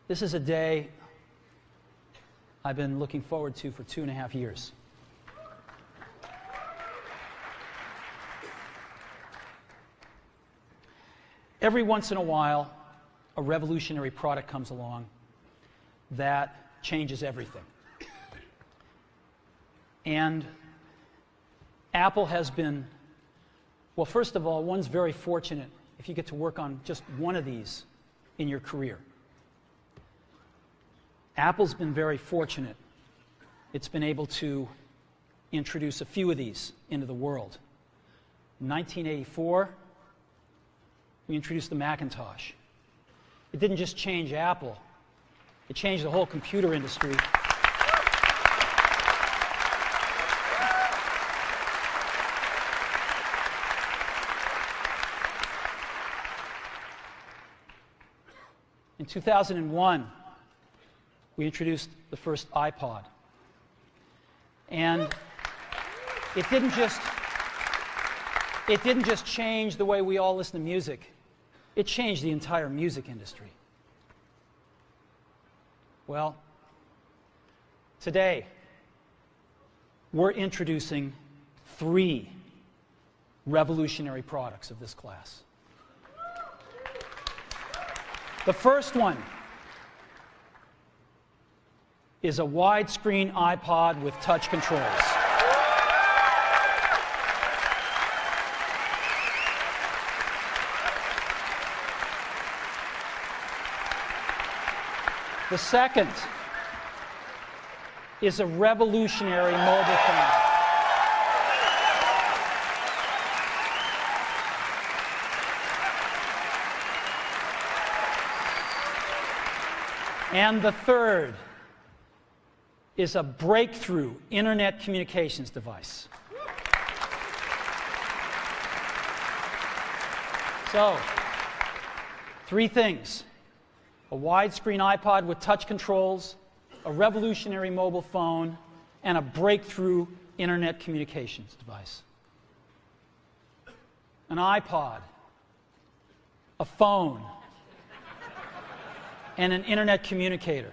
This is a day I've been looking forward to for 2.5 years. Every once in a while, a revolutionary product comes along that changes everything. And Apple has been, well, first of all, one's very fortunate if you get to work on just one of these in your career. Apple's been very fortunate. It's been able to introduce a few of these into the world. In 1984, we introduced the Macintosh. It didn't just change Apple, it changed the whole computer industry. In 2001, we introduced the first iPod. And it didn't just change the way we all listen to music. It changed the entire music industry. Well, today, we're introducing 3 revolutionary products of this class. The first one is a widescreen iPod with touch controls. The second is a revolutionary mobile phone. And the third is a breakthrough internet communications device. So, 3 things. A widescreen iPod with touch controls, a revolutionary mobile phone, and a breakthrough internet communications device. An iPod, a phone, and an internet communicator.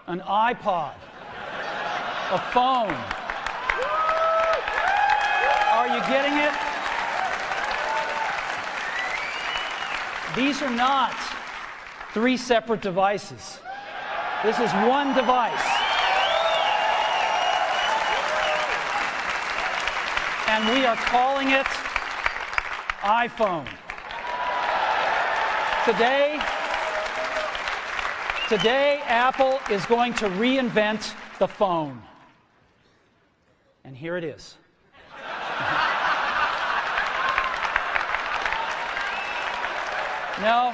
An iPod, a phone. Are you getting it? These are not 3 separate devices. This is one device. And we are calling it iPhone. Today, Apple is going to reinvent the phone. And here it is. No.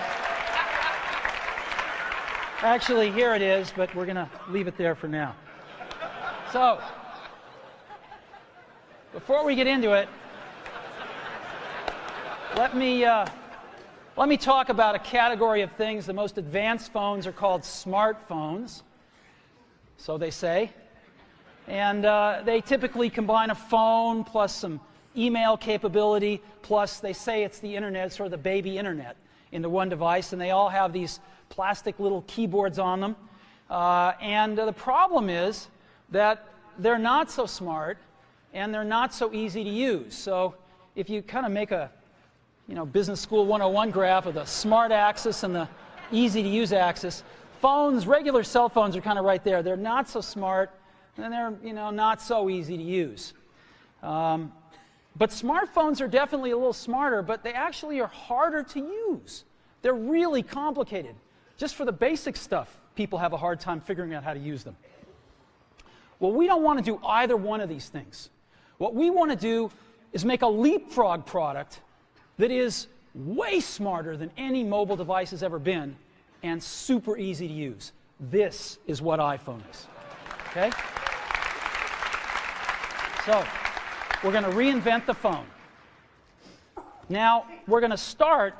Actually, here it is, but we're going to leave it there for now. So, before we get into it, let me talk about a category of things. The most advanced phones are called smartphones, so they say. And they typically combine a phone plus some email capability, plus they say it's the internet, sort of the baby internet, into one device. And they all have these plastic little keyboards on them. And the problem is that they're not so smart and they're not so easy to use. So if you kind of make a Business School 101 graph of the smart axis and the easy to use axis, regular cell phones are kind of right there. They're not so smart and they're not so easy to use. But smartphones are definitely a little smarter, but they actually are harder to use. They're really complicated. Just for the basic stuff, people have a hard time figuring out how to use them. Well, we don't want to do either one of these things. What we want to do is make a leapfrog product that is way smarter than any mobile device has ever been and super easy to use. This is what iPhone is. Okay? So, we're going to reinvent the phone. Now, we're going to start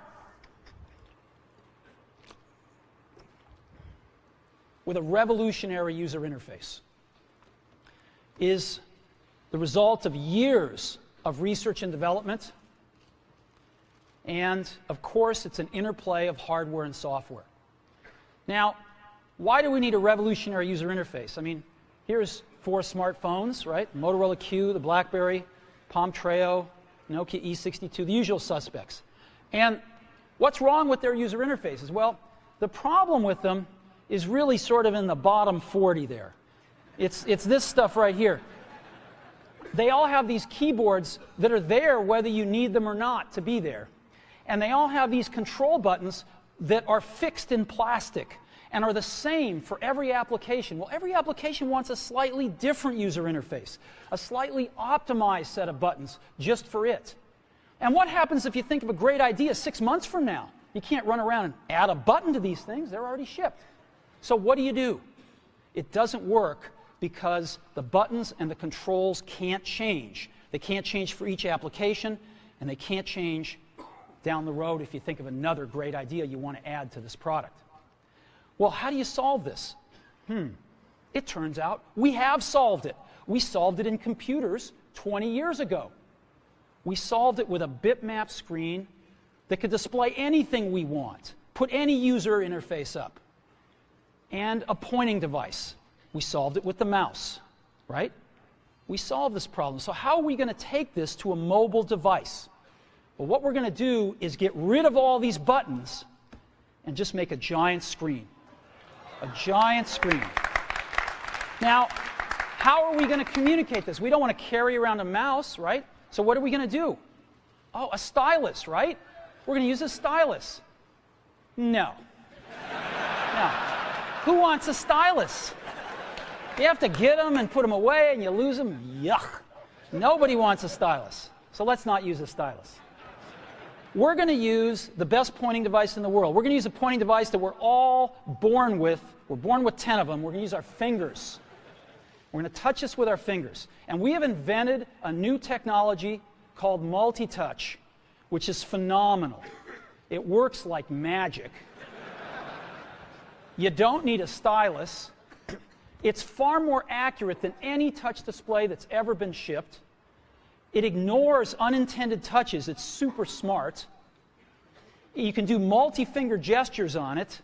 with a revolutionary user interface. Is the result of years of research and development. And, of course, it's an interplay of hardware and software. Now, why do we need a revolutionary user interface? I mean, here's 4 smartphones, right? Motorola Q, the BlackBerry, Palm Treo, Nokia E62, the usual suspects. And what's wrong with their user interfaces? Well, the problem with them is really sort of in the bottom 40 there. It's this stuff right here. They all have these keyboards that are there whether you need them or not to be there. And they all have these control buttons that are fixed in plastic and are the same for every application. Well, every application wants a slightly different user interface, a slightly optimized set of buttons just for it. And what happens if you think of a great idea 6 months from now? You can't run around and add a button to these things. They're already shipped. So what do? It doesn't work because the buttons and the controls can't change. They can't change for each application, and they can't change down the road if you think of another great idea you want to add to this product. Well, how do you solve this? It turns out we have solved it. We solved it in computers 20 years ago. We solved it with a bitmap screen that could display anything we want, put any user interface up, and a pointing device. We solved it with the mouse, right? We solved this problem. So how are we going to take this to a mobile device? Well, what we're going to do is get rid of all these buttons and just make a giant screen. A giant screen. Now, how are we going to communicate this? We don't want to carry around a mouse, right? So what are we going to do? Oh, a stylus, right? We're going to use a stylus. No. No. Who wants a stylus? You have to get them and put them away and you lose them. Yuck. Nobody wants a stylus. So let's not use a stylus. We're going to use the best pointing device in the world. We're going to use a pointing device that we're all born with. We're born with 10 of them. We're going to use our fingers. We're going to touch this with our fingers. And we have invented a new technology called multi-touch, which is phenomenal. It works like magic. You don't need a stylus. It's far more accurate than any touch display that's ever been shipped. It ignores unintended touches. It's super smart. You can do multi-finger gestures on it.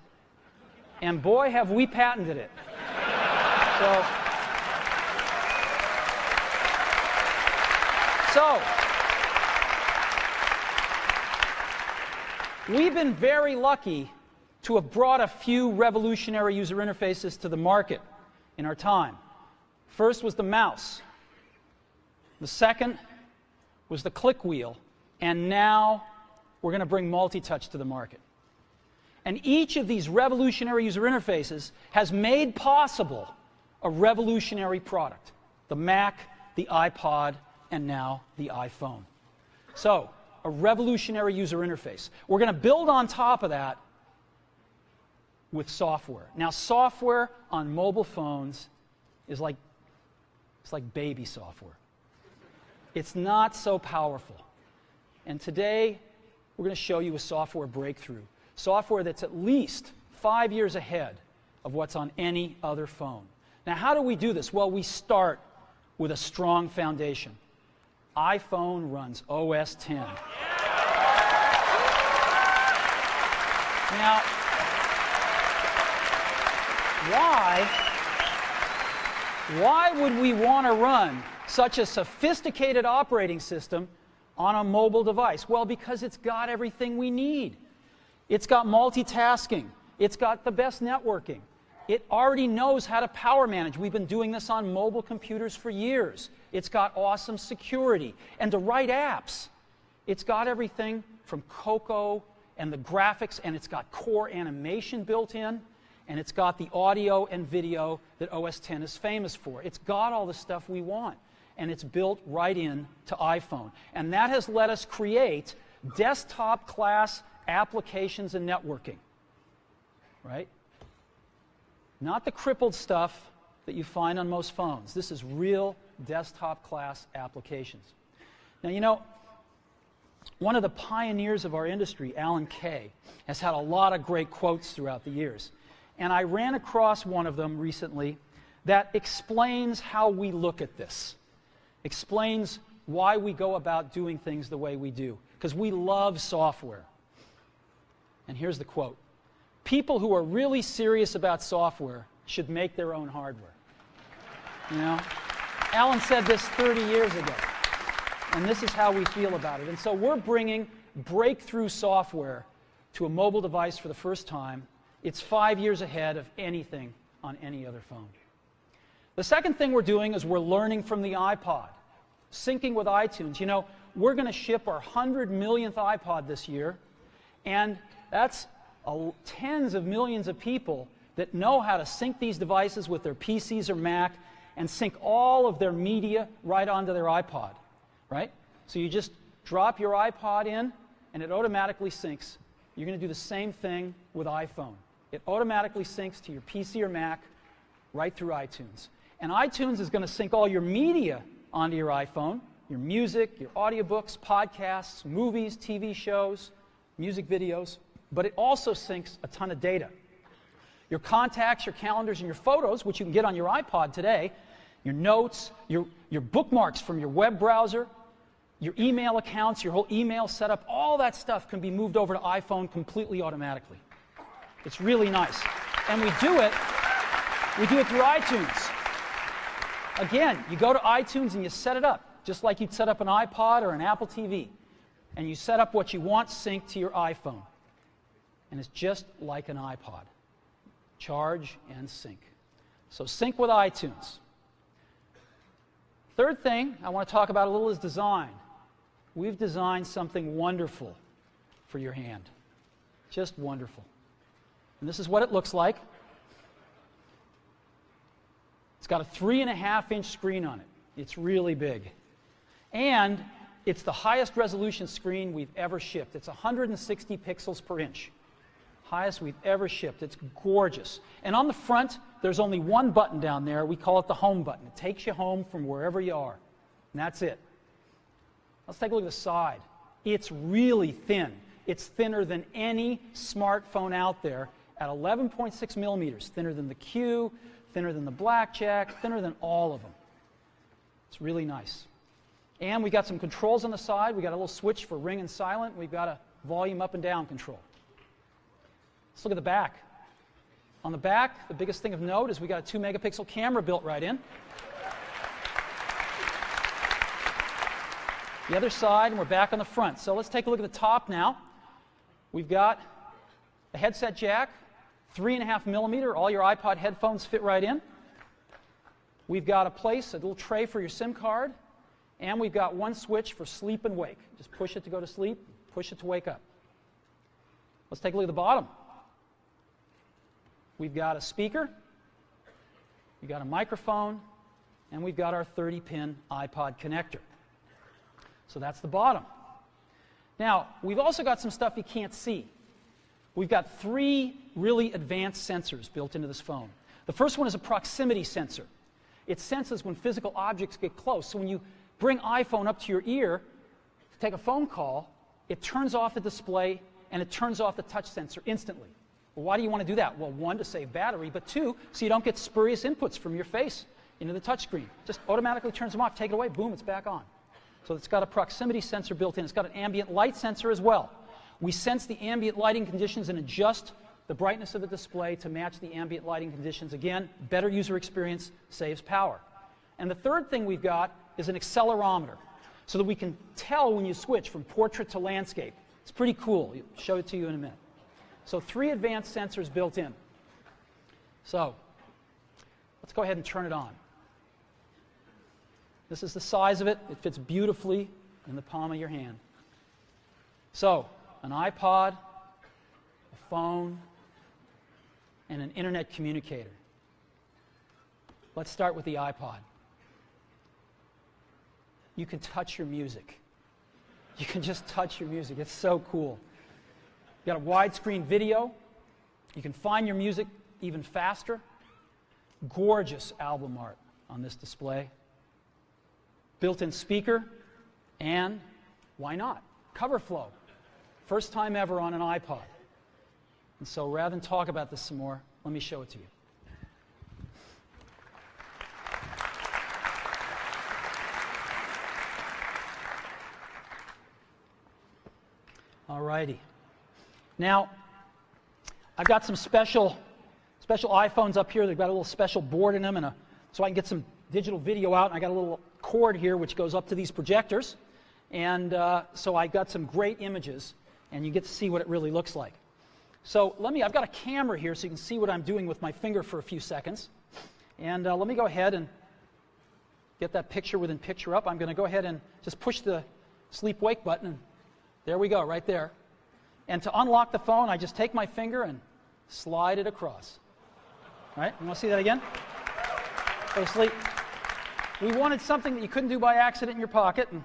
And boy, have we patented it. So, we've been very lucky to have brought a few revolutionary user interfaces to the market in our time. First was the mouse. The second was the click wheel. And now we're going to bring multi-touch to the market. And each of these revolutionary user interfaces has made possible a revolutionary product. The Mac, the iPod, and now the iPhone. So, a revolutionary user interface. We're going to build on top of that with software. Now, software on mobile phones is like baby software. It's not so powerful. And today, we're going to show you a software breakthrough. Software that's at least 5 years ahead of what's on any other phone. Now, how do we do this? Well, we start with a strong foundation. iPhone runs OS X. Now, why would we want to run such a sophisticated operating system on a mobile device? Well, because it's got everything we need. It's got multitasking. It's got the best networking. It already knows how to power manage. We've been doing this on mobile computers for years. It's got awesome security. And to write apps, it's got everything from Cocoa and the graphics, and it's got core animation built in, and it's got the audio and video that OS X is famous for. It's got all the stuff we want, and it's built right in to iPhone. And that has let us create desktop-class applications and networking, right? Not the crippled stuff that you find on most phones. This is real desktop-class applications. Now, you know, one of the pioneers of our industry, Alan Kay, has had a lot of great quotes throughout the years. And I ran across one of them recently that explains how we look at this, explains why we go about doing things the way we do, because we love software. And here's the quote: people who are really serious about software should make their own hardware. You know? Alan said this 30 years ago, and this is how we feel about it. And so we're bringing breakthrough software to a mobile device for the first time. It's 5 years ahead of anything on any other phone. The second thing we're doing is we're learning from the iPod, syncing with iTunes. You know, we're going to ship our 100 millionth iPod this year, and that's tens of millions of people that know how to sync these devices with their PCs or Mac and sync all of their media right onto their iPod, right? So you just drop your iPod in, and it automatically syncs. You're going to do the same thing with iPhone. It automatically syncs to your PC or Mac right through iTunes. And iTunes is going to sync all your media onto your iPhone, your music, your audiobooks, podcasts, movies, TV shows, music videos, but it also syncs a ton of data. Your contacts, your calendars, and your photos, which you can get on your iPod today, your notes, your bookmarks from your web browser, your email accounts, your whole email setup, all that stuff can be moved over to iPhone completely automatically. It's really nice. And we do it through iTunes. Again, you go to iTunes and you set it up, just like you'd set up an iPod or an Apple TV. And you set up what you want synced to your iPhone. And it's just like an iPod. Charge and sync. So sync with iTunes. Third thing I want to talk about a little is design. We've designed something wonderful for your hand. Just wonderful. And this is what it looks like. It's got a 3.5-inch screen on it. It's really big. And it's the highest resolution screen we've ever shipped. It's 160 pixels per inch. Highest we've ever shipped. It's gorgeous. And on the front, there's only one button down there. We call it the home button. It takes you home from wherever you are. And that's it. Let's take a look at the side. It's really thin. It's thinner than any smartphone out there at 11.6 millimeters. Thinner than the Q, thinner than the Blackjack, thinner than all of them. It's really nice. And we got some controls on the side. We got a little switch for ring and silent. We've got a volume up and down control. Let's look at the back. On the back, the biggest thing of note is we got a 2-megapixel camera built right in. The other side, and we're back on the front. So let's take a look at the top now. We've got a headset jack, 3.5 millimeter. All your iPod headphones fit right in. We've got a little tray for your SIM card. And we've got one switch for sleep and wake. Just push it to go to sleep, push it to wake up. Let's take a look at the bottom. We've got a speaker, we've got a microphone, and we've got our 30-pin iPod connector. So that's the bottom. Now, we've also got some stuff you can't see. We've got 3 really advanced sensors built into this phone. The first one is a proximity sensor. It senses when physical objects get close. So when you bring iPhone up to your ear to take a phone call, it turns off the display and it turns off the touch sensor instantly. Well, why do you want to do that? Well, 1, to save battery, but 2, so you don't get spurious inputs from your face into the touch screen. Just automatically turns them off, take it away, boom, it's back on. So it's got a proximity sensor built in. It's got an ambient light sensor as well. We sense the ambient lighting conditions and adjust the brightness of the display to match the ambient lighting conditions. Again, better user experience, saves power. And the third thing we've got is an accelerometer, so that we can tell when you switch from portrait to landscape. It's pretty cool. I'll show it to you in a minute. So 3 advanced sensors built in. So let's go ahead and turn it on. This is the size of it. It fits beautifully in the palm of your hand. So an iPod, a phone, and an internet communicator. Let's start with the iPod. You can touch your music. You can just touch your music. It's so cool. You got a widescreen video. You can find your music even faster. Gorgeous album art on this display. Built-in speaker, and why not? Cover flow. First time ever on an iPod. And so rather than talk about this some more, let me show it to you. All righty. Now, I've got some special iPhones up here. They've got a little special board in them, so I can get some digital video out. And I got a little cord here which goes up to these projectors, and so I got some great images, and you get to see what it really looks like. So I've got a camera here so you can see what I'm doing with my finger for a few seconds. And let me go ahead and get that picture within picture up. I'm going to go ahead and just push the sleep wake button, and there we go, right there. And to unlock the phone, I just take my finger and slide it across. Right? You want to see that again? Go to sleep. We wanted something that you couldn't do by accident in your pocket, and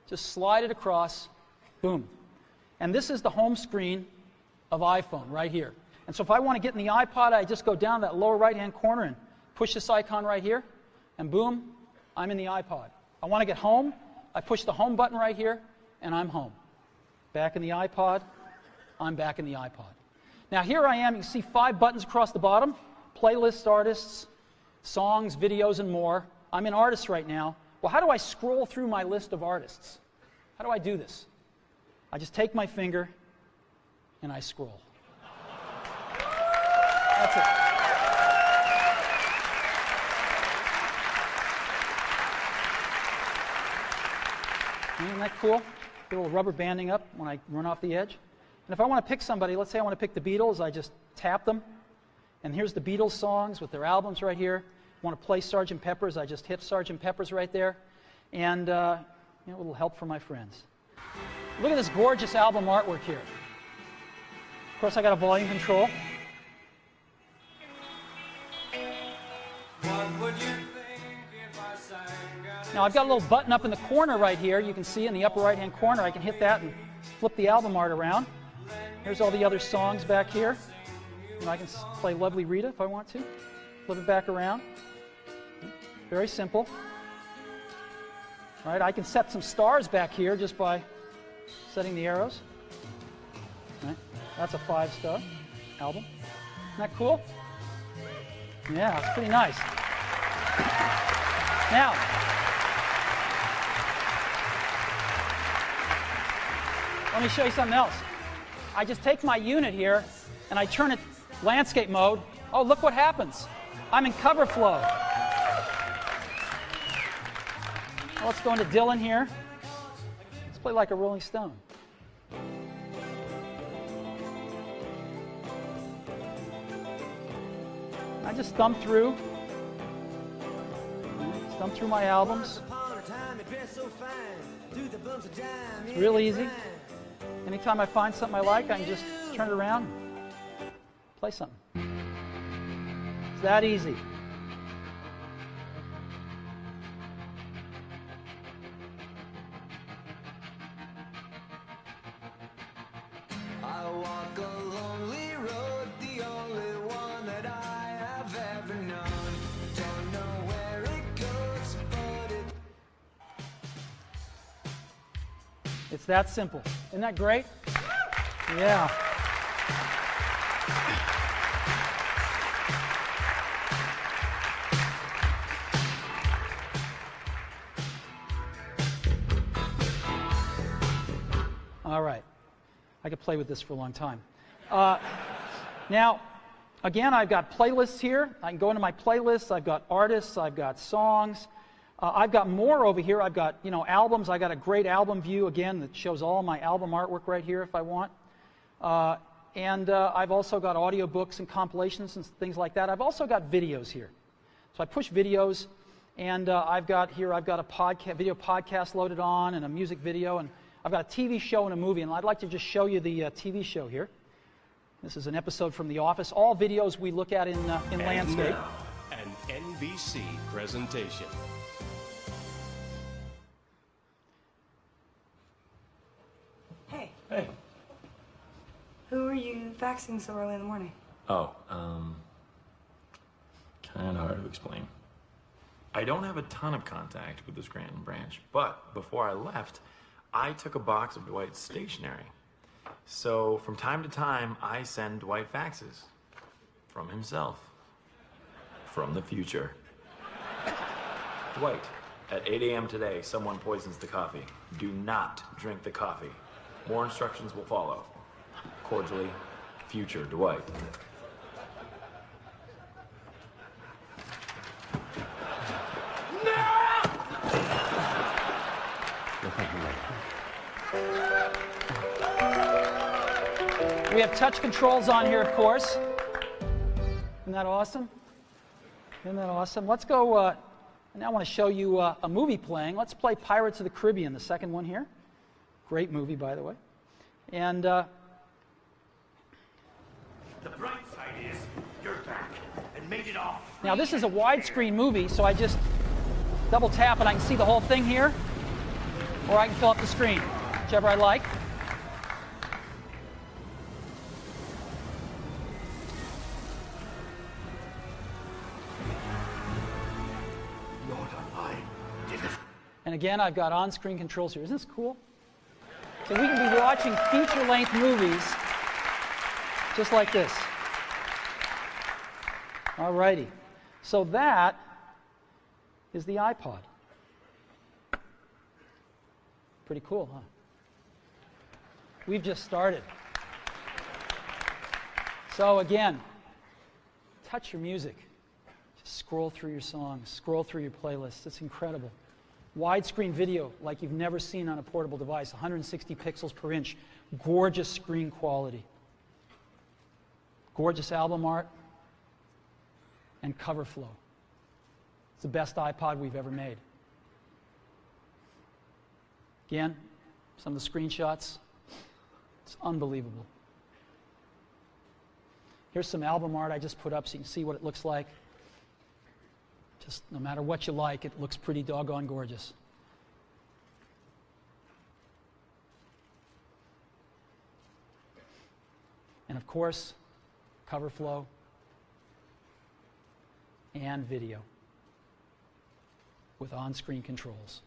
just slide it across. Boom. And this is the home screen of iPhone right here. And so if I want to get in the iPod, I just go down that lower right-hand corner and push this icon right here, and boom, I'm in the iPod. I want to get home, I push the home button right here, and I'm home. Back in the iPod, I'm back in the iPod. Now here I am, you can see 5 buttons across the bottom: playlists, artists, songs, videos, and more. I'm in artists right now. Well, how do I scroll through my list of artists? How do I do this? I just take my finger and I scroll. That's it. Isn't that cool? Get a little rubber banding up when I run off the edge. And if I want to pick somebody, let's say I want to pick the Beatles, I just tap them. And here's the Beatles songs with their albums right here. I want to play Sgt. Pepper's, I just hit Sgt. Pepper's right there. And a little help for my friends. Look at this gorgeous album artwork here. Of course, I got a volume control. Now I've got a little button up in the corner right here. You can see in the upper right-hand corner. I can hit that and flip the album art around. Here's all the other songs back here. And I can play Lovely Rita if I want to. Flip it back around. Very simple. Right? I can set some stars back here just by setting the arrows. Right? That's a 5-star album. Isn't that cool? Yeah, it's pretty nice. Now, let me show you something else. I just take my unit here and I turn it landscape mode. Oh, look what happens. I'm in cover flow. Well, let's go into Dylan here. Let's play like a Rolling Stone. I just thumb through my albums. It's real easy. Anytime I find something I like, I can just turn it around and play something. It's that easy. I walk a lonely road, the only one that I have ever known. Don't know where it goes, but It's that simple. Isn't that great? Yeah. All right. I could play with this for a long time. Now, again, I've got playlists here. I can go into my playlists. I've got artists. I've got songs. I've got more over here. I've got, albums. I got a great album view, again, that shows all my album artwork right here if I want. And I've also got audiobooks and compilations and things like that. I've also got videos here. So I push videos, and I've got a video podcast loaded on and a music video, and I've got a TV show and a movie, and I'd like to just show you the TV show here. This is an episode from The Office. All videos we look at in landscape. Now, an NBC presentation. Hey. Who are you faxing so early in the morning? Oh, kind of hard to explain. I don't have a ton of contact with the Scranton branch, but before I left, I took a box of Dwight's stationery. So from time to time, I send Dwight faxes. From himself. From the future. Dwight, at 8 a.m. today, someone poisons the coffee. Do not drink the coffee. More instructions will follow. Cordially, future Dwight. We have touch controls on here, of course. Isn't that awesome? Isn't that awesome? Let's go, and I want to show you a movie playing. Let's play Pirates of the Caribbean, the second one here. Great movie, by the way. And the bright side is you're back and made it off. now this is a widescreen movie, so I just double tap and I can see the whole thing here, or I can fill up the screen, whichever I like. Lord Online deliver. And again, I've got on-screen controls here. Isn't this cool? So we can be watching feature-length movies just like this. All righty. So that is the iPod. Pretty cool, huh? We've just started. So again, touch your music. Just scroll through your songs, scroll through your playlists. It's incredible. Widescreen video like you've never seen on a portable device, 160 pixels per inch, gorgeous screen quality, gorgeous album art, and cover flow. It's the best iPod we've ever made. Again, some of the screenshots, it's unbelievable. Here's some album art I just put up so you can see what it looks like. Just no matter what you like, it looks pretty doggone gorgeous. And of course, cover flow and video with on-screen controls.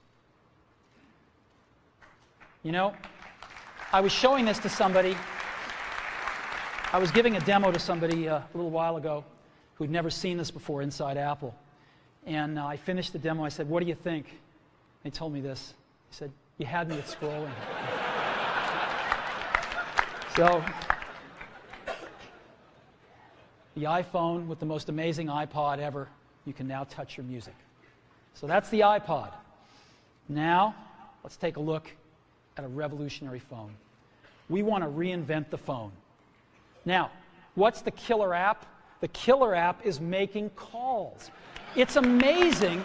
You know, I was showing this to somebody. I was giving a demo to somebody a little while ago who'd never seen this before inside Apple. And I finished the demo. I said, "What do you think?" They told me this. He said, "You had me at scrolling." So, the iPhone with the most amazing iPod ever, you can now touch your music. So that's the iPod. Now, let's take a look at a revolutionary phone. We want to reinvent the phone. Now, what's the killer app? The killer app is making calls. It's amazing.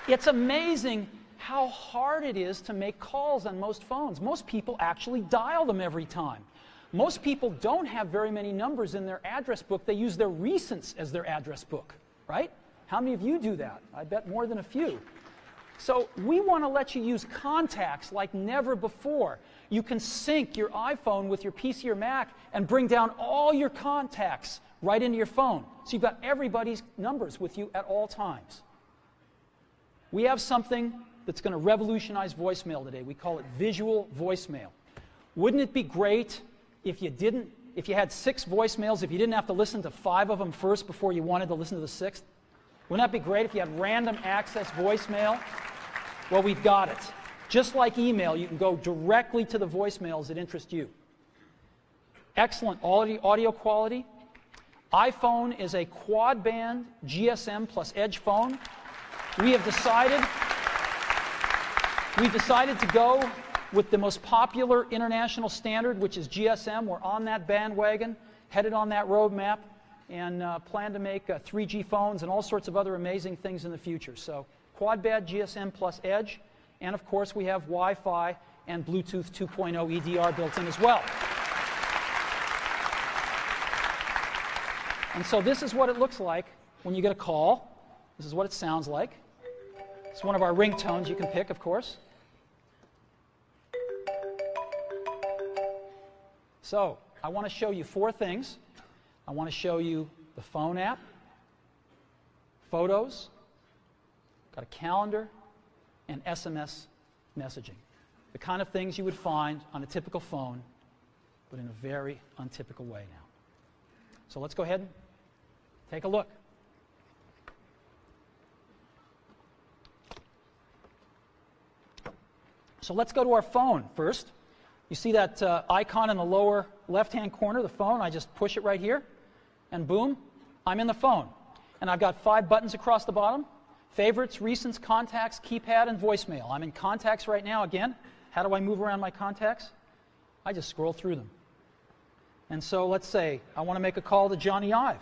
It's amazing how hard it is to make calls on most phones. Most people actually dial them every time. Most people don't have very many numbers in their address book. They use their recents as their address book, right? How many of you do that? I bet more than a few. So we want to let you use contacts like never before. You can sync your iPhone with your PC or Mac and bring down all your contacts right into your phone. So you've got everybody's numbers with you at all times. We have something that's going to revolutionize voicemail today. We call it visual voicemail. Wouldn't it be great if you had 6 voicemails, if you didn't have to listen to 5 of them first before you wanted to listen to the 6th? Wouldn't that be great if you had random access voicemail? Well, we've got it. Just like email, you can go directly to the voicemails that interest you. Excellent audio quality. iPhone is a quad-band GSM plus Edge phone. We've decided to go with the most popular international standard, which is GSM. We're on that bandwagon, headed on that roadmap, and plan to make 3G phones and all sorts of other amazing things in the future. So quad-band GSM plus Edge, and of course we have Wi-Fi and Bluetooth 2.0 EDR built in as well. And so this is what it looks like when you get a call. This is what it sounds like. It's one of our ringtones you can pick, of course. So I want to show you 4 things. I want to show you the phone app, photos, got a calendar, and SMS messaging. The kind of things you would find on a typical phone, but in a very untypical way now. So let's go ahead and take a look. So let's go to our phone first. You see that icon in the lower left-hand corner, the phone? I just push it right here, and boom, I'm in the phone. And I've got 5 buttons across the bottom: favorites, recents, contacts, keypad, and voicemail. I'm in contacts right now again. How do I move around my contacts? I just scroll through them. And so let's say I want to make a call to Johnny Ive.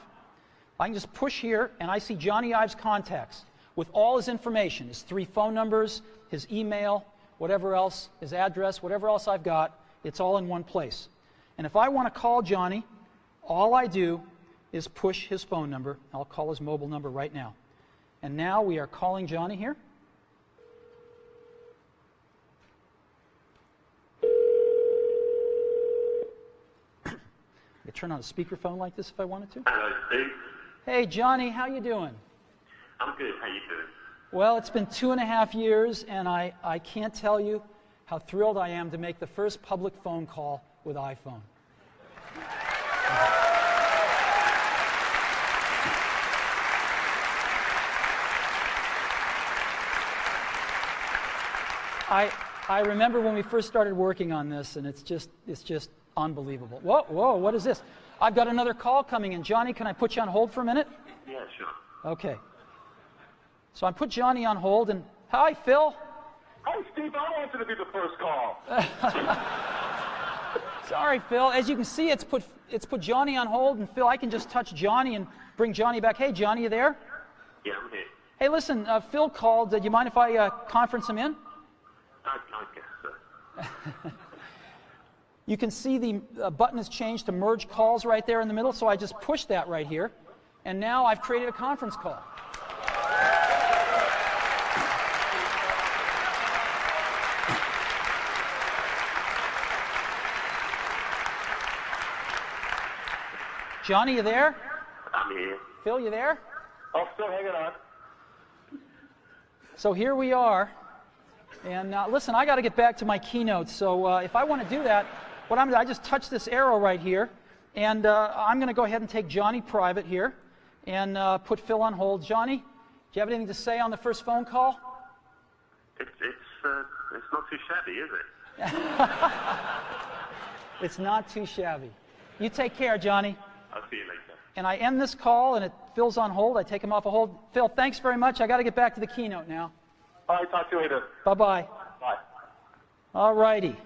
I can just push here, and I see Johnny Ive's contacts with all his information, his 3 phone numbers, his email, whatever else, his address, whatever else I've got. It's all in one place. And if I want to call Johnny, all I do is push his phone number. I'll call his mobile number right now. And now we are calling Johnny here. I could turn on a speakerphone like this if I wanted to. Hello, Steve. Hey, Johnny, how you doing? I'm good. How you doing? Well, it's been 2.5 years, and I can't tell you how thrilled I am to make the first public phone call with iPhone. I remember when we first started working on this, and it's just unbelievable. Whoa, what is this? I've got another call coming in. Johnny, can I put you on hold for a minute? Yeah, sure. Okay. So I put Johnny on hold, and hi, Phil. Hey, Steve, I wanted to be the first call. Sorry, Phil. As you can see, it's put Johnny on hold, and Phil, I can just touch Johnny and bring Johnny back. Hey, Johnny, you there? Yeah, I'm here. Hey, listen, Phil called. Do you mind if I conference him in? I guess so. You can see the button has changed to merge calls right there in the middle, so I just pushed that right here, and now I've created a conference call. Johnny, you there? I'm here. Phil, you there? I'm still hanging on. So here we are. And listen, I got to get back to my keynote. So if I want to do that, what I'm going to do, I just touch this arrow right here, and I'm going to go ahead and take Johnny private here, and put Phil on hold. Johnny, do you have anything to say on the first phone call? It's not too shabby, is it? It's not too shabby. You take care, Johnny. I'll see you later. And I end this call, and Phil's on hold. I take him off a hold. Phil, thanks very much. I got to get back to the keynote now. All right, talk to you later. Bye-bye. Bye. All righty.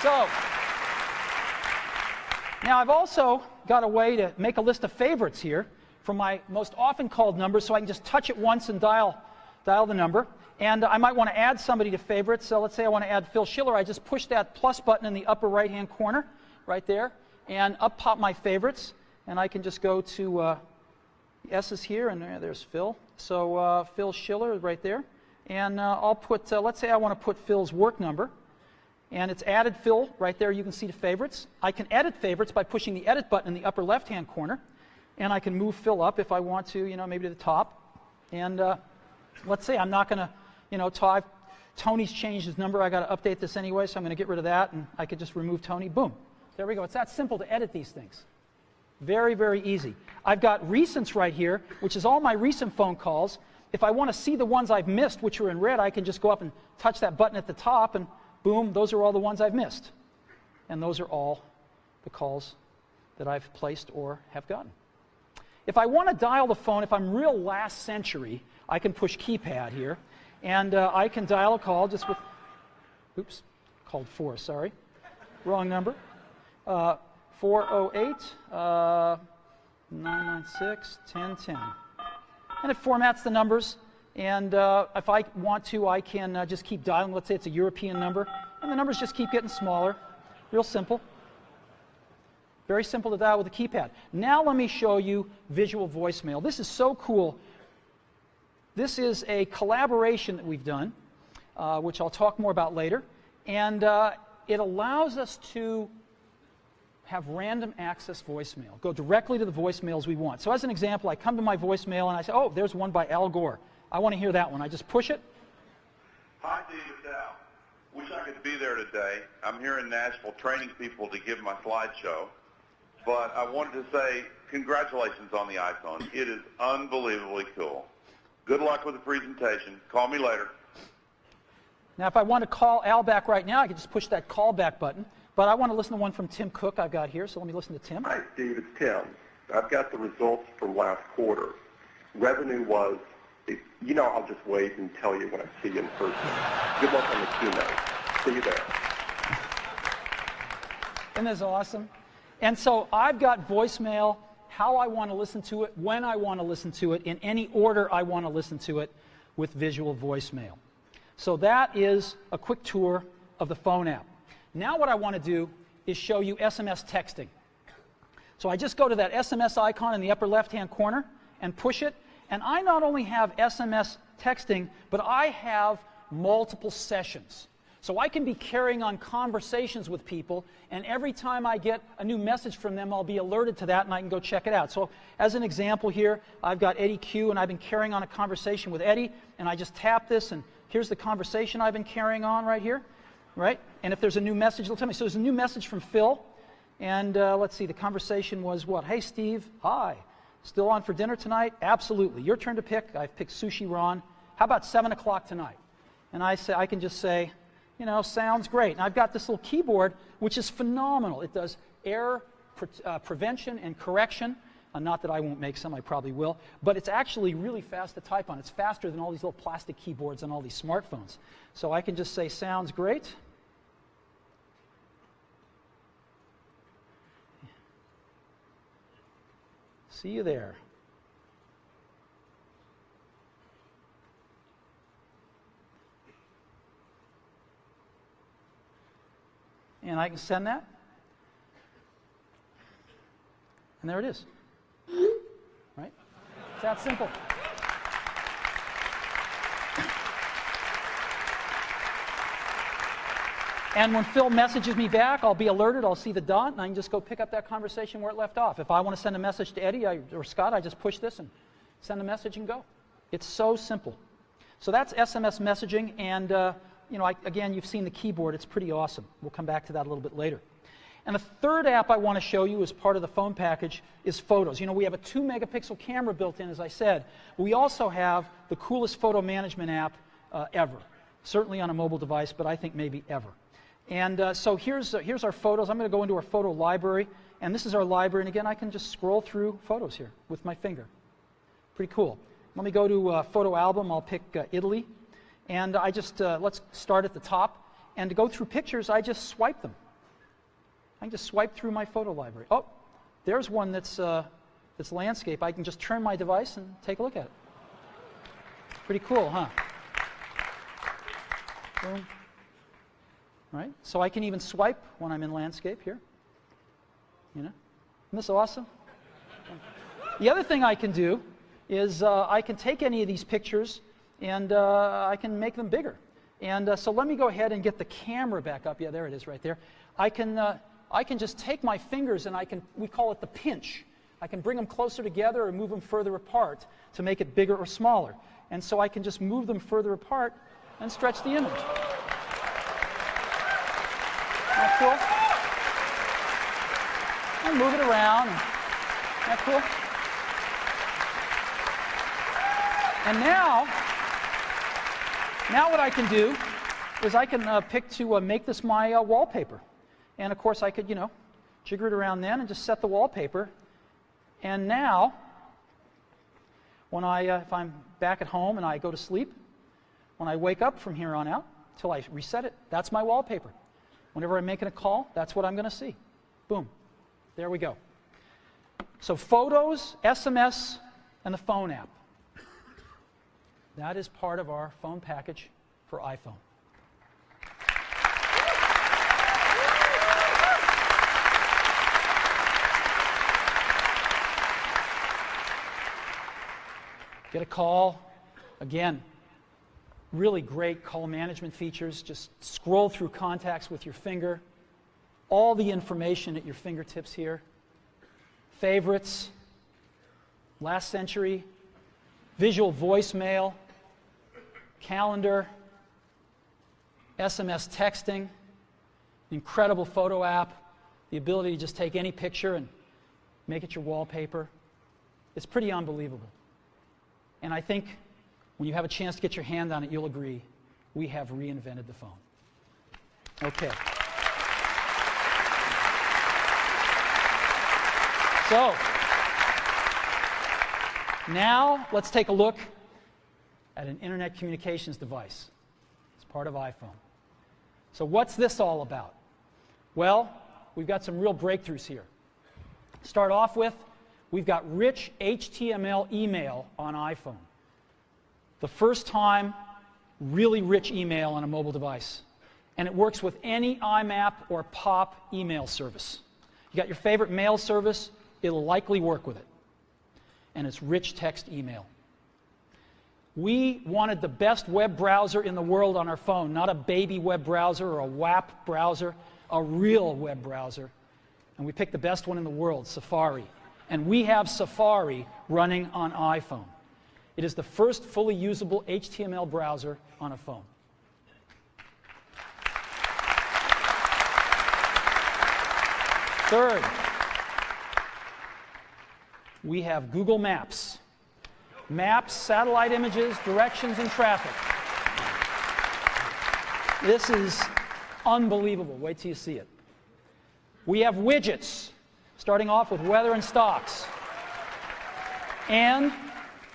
So, now I've also got a way to make a list of favorites here from my most often called numbers, so I can just touch it once and dial the number. And I might want to add somebody to favorites. So let's say I want to add Phil Schiller. I just push that plus button in the upper right-hand corner right there, and up pop my favorites. And I can just go to the S's here, and there's Phil. So Phil Schiller right there. And I'll put, let's say I want to put Phil's work number. And it's added Phil right there. You can see the favorites. I can edit favorites by pushing the edit button in the upper left-hand corner. And I can move Phil up if I want to, maybe to the top. And let's say I'm not going to, Tony's changed his number. I got to update this anyway, so I'm going to get rid of that. And I could just remove Tony. Boom. There we go. It's that simple to edit these things. Very, very easy. I've got recents right here, which is all my recent phone calls. If I want to see the ones I've missed, which are in red, I can just go up and touch that button at the top, and boom, those are all the ones I've missed. And those are all the calls that I've placed or have gotten. If I want to dial the phone, if I'm real last century, I can push keypad here, and I can dial a call just with, oops, called 4, sorry, wrong number. 408-996-1010. And it formats the numbers, and if I want to, I can just keep dialing. Let's say it's a European number, and the numbers just keep getting smaller. Real simple. Very simple to dial with a keypad. Now let me show you visual voicemail. This is so cool. This is a collaboration that we've done, which I'll talk more about later, and it allows us to have random access voicemail. Go directly to the voicemails we want. So as an example, I come to my voicemail and I say, oh, there's one by Al Gore. I want to hear that one. I just push it. Hi, David Dow. Wish I could be there today. I'm here in Nashville training people to give my slideshow. But I wanted to say congratulations on the iPhone. It is unbelievably cool. Good luck with the presentation. Call me later. Now, if I want to call Al back right now, I can just push that call back button. But I want to listen to one from Tim Cook I've got here, so let me listen to Tim. Hi, Steve. It's Tim. I've got the results from last quarter. Revenue was, I'll just wait and tell you when I see you in person. Good luck on the keynote. See you there. Isn't this awesome? And so I've got voicemail, how I want to listen to it, when I want to listen to it, in any order I want to listen to it with visual voicemail. So that is a quick tour of the phone app. Now what I want to do is show you SMS texting. So I just go to that SMS icon in the upper left-hand corner and push it, and I not only have SMS texting, but I have multiple sessions. So I can be carrying on conversations with people, and every time I get a new message from them, I'll be alerted to that, and I can go check it out. So as an example here, I've got Eddie Q, and I've been carrying on a conversation with Eddie, and I just tap this, and here's the conversation I've been carrying on right here, right? And if there's a new message, it'll tell me. So there's a new message from Phil, and let's see, the conversation was what? Hey, Steve, hi. Still on for dinner tonight? Absolutely. Your turn to pick. I've picked sushi Ron. How about 7 o'clock tonight? And I can just say, sounds great. And I've got this little keyboard, which is phenomenal. It does error prevention and correction. Not that I won't make some, I probably will. But it's actually really fast to type on. It's faster than all these little plastic keyboards on all these smartphones. So I can just say, sounds great. See you there. And I can send that. And there it is. Right? It's that simple. And when Phil messages me back, I'll be alerted, I'll see the dot, and I can just go pick up that conversation where it left off. If I want to send a message to Eddie or Scott, I just push this and send a message and go. It's so simple. So that's SMS messaging, and again, you've seen the keyboard. It's pretty awesome. We'll come back to that a little bit later. And the third app I want to show you as part of the phone package is photos. We have a 2-megapixel camera built in, as I said. We also have the coolest photo management app ever. Certainly on a mobile device, but I think maybe ever. And so here's our photos. I'm going to go into our photo library, and this is our library. And again, I can just scroll through photos here with my finger. Pretty cool. Let me go to photo album. I'll pick Italy. And I just, let's start at the top. And to go through pictures, I just swipe them. I can just swipe through my photo library. Oh, there's one that's landscape. I can just turn my device and take a look at it. Pretty cool, huh? Boom. Right? So I can even swipe when I'm in landscape here. Isn't this awesome? The other thing I can do is I can take any of these pictures and I can make them bigger. And so let me go ahead and get the camera back up. Yeah, there it is right there. I can just take my fingers and we call it the pinch. I can bring them closer together or move them further apart to make it bigger or smaller. And so I can just move them further apart and stretch the image. Isn't that cool? And move it around. Isn't that cool? And now what I can do is I can pick to make this my wallpaper. And of course I could, jigger it around then and just set the wallpaper. And now, when if I'm back at home and I go to sleep, when I wake up from here on out, till I reset it, that's my wallpaper. Whenever I'm making a call, that's what I'm going to see. Boom. There we go. So photos, SMS, and the phone app. That is part of our phone package for iPhone. Get a call. Again, really great call management features. Just scroll through contacts with your finger. All the information at your fingertips here. Favorites, last century, visual voicemail, calendar, SMS texting, incredible photo app, the ability to just take any picture and make it your wallpaper. It's pretty unbelievable. And I think when you have a chance to get your hand on it, you'll agree, we have reinvented the phone. Okay. So, now let's take a look at an internet communications device. It's part of iPhone. So what's this all about? Well, we've got some real breakthroughs here. Start off with, we've got rich HTML email on iPhone. The first time, really rich email on a mobile device. And it works with any IMAP or POP email service. You got your favorite mail service, it'll likely work with it. And it's rich text email. We wanted the best web browser in the world on our phone, not a baby web browser or a WAP browser, a real web browser. And we picked the best one in the world, Safari. And we have Safari running on iPhone. It is the first fully usable HTML browser on a phone. Third, we have Google Maps. Maps, satellite images, directions, and traffic. This is unbelievable. Wait till you see it. We have widgets, starting off with weather and stocks. And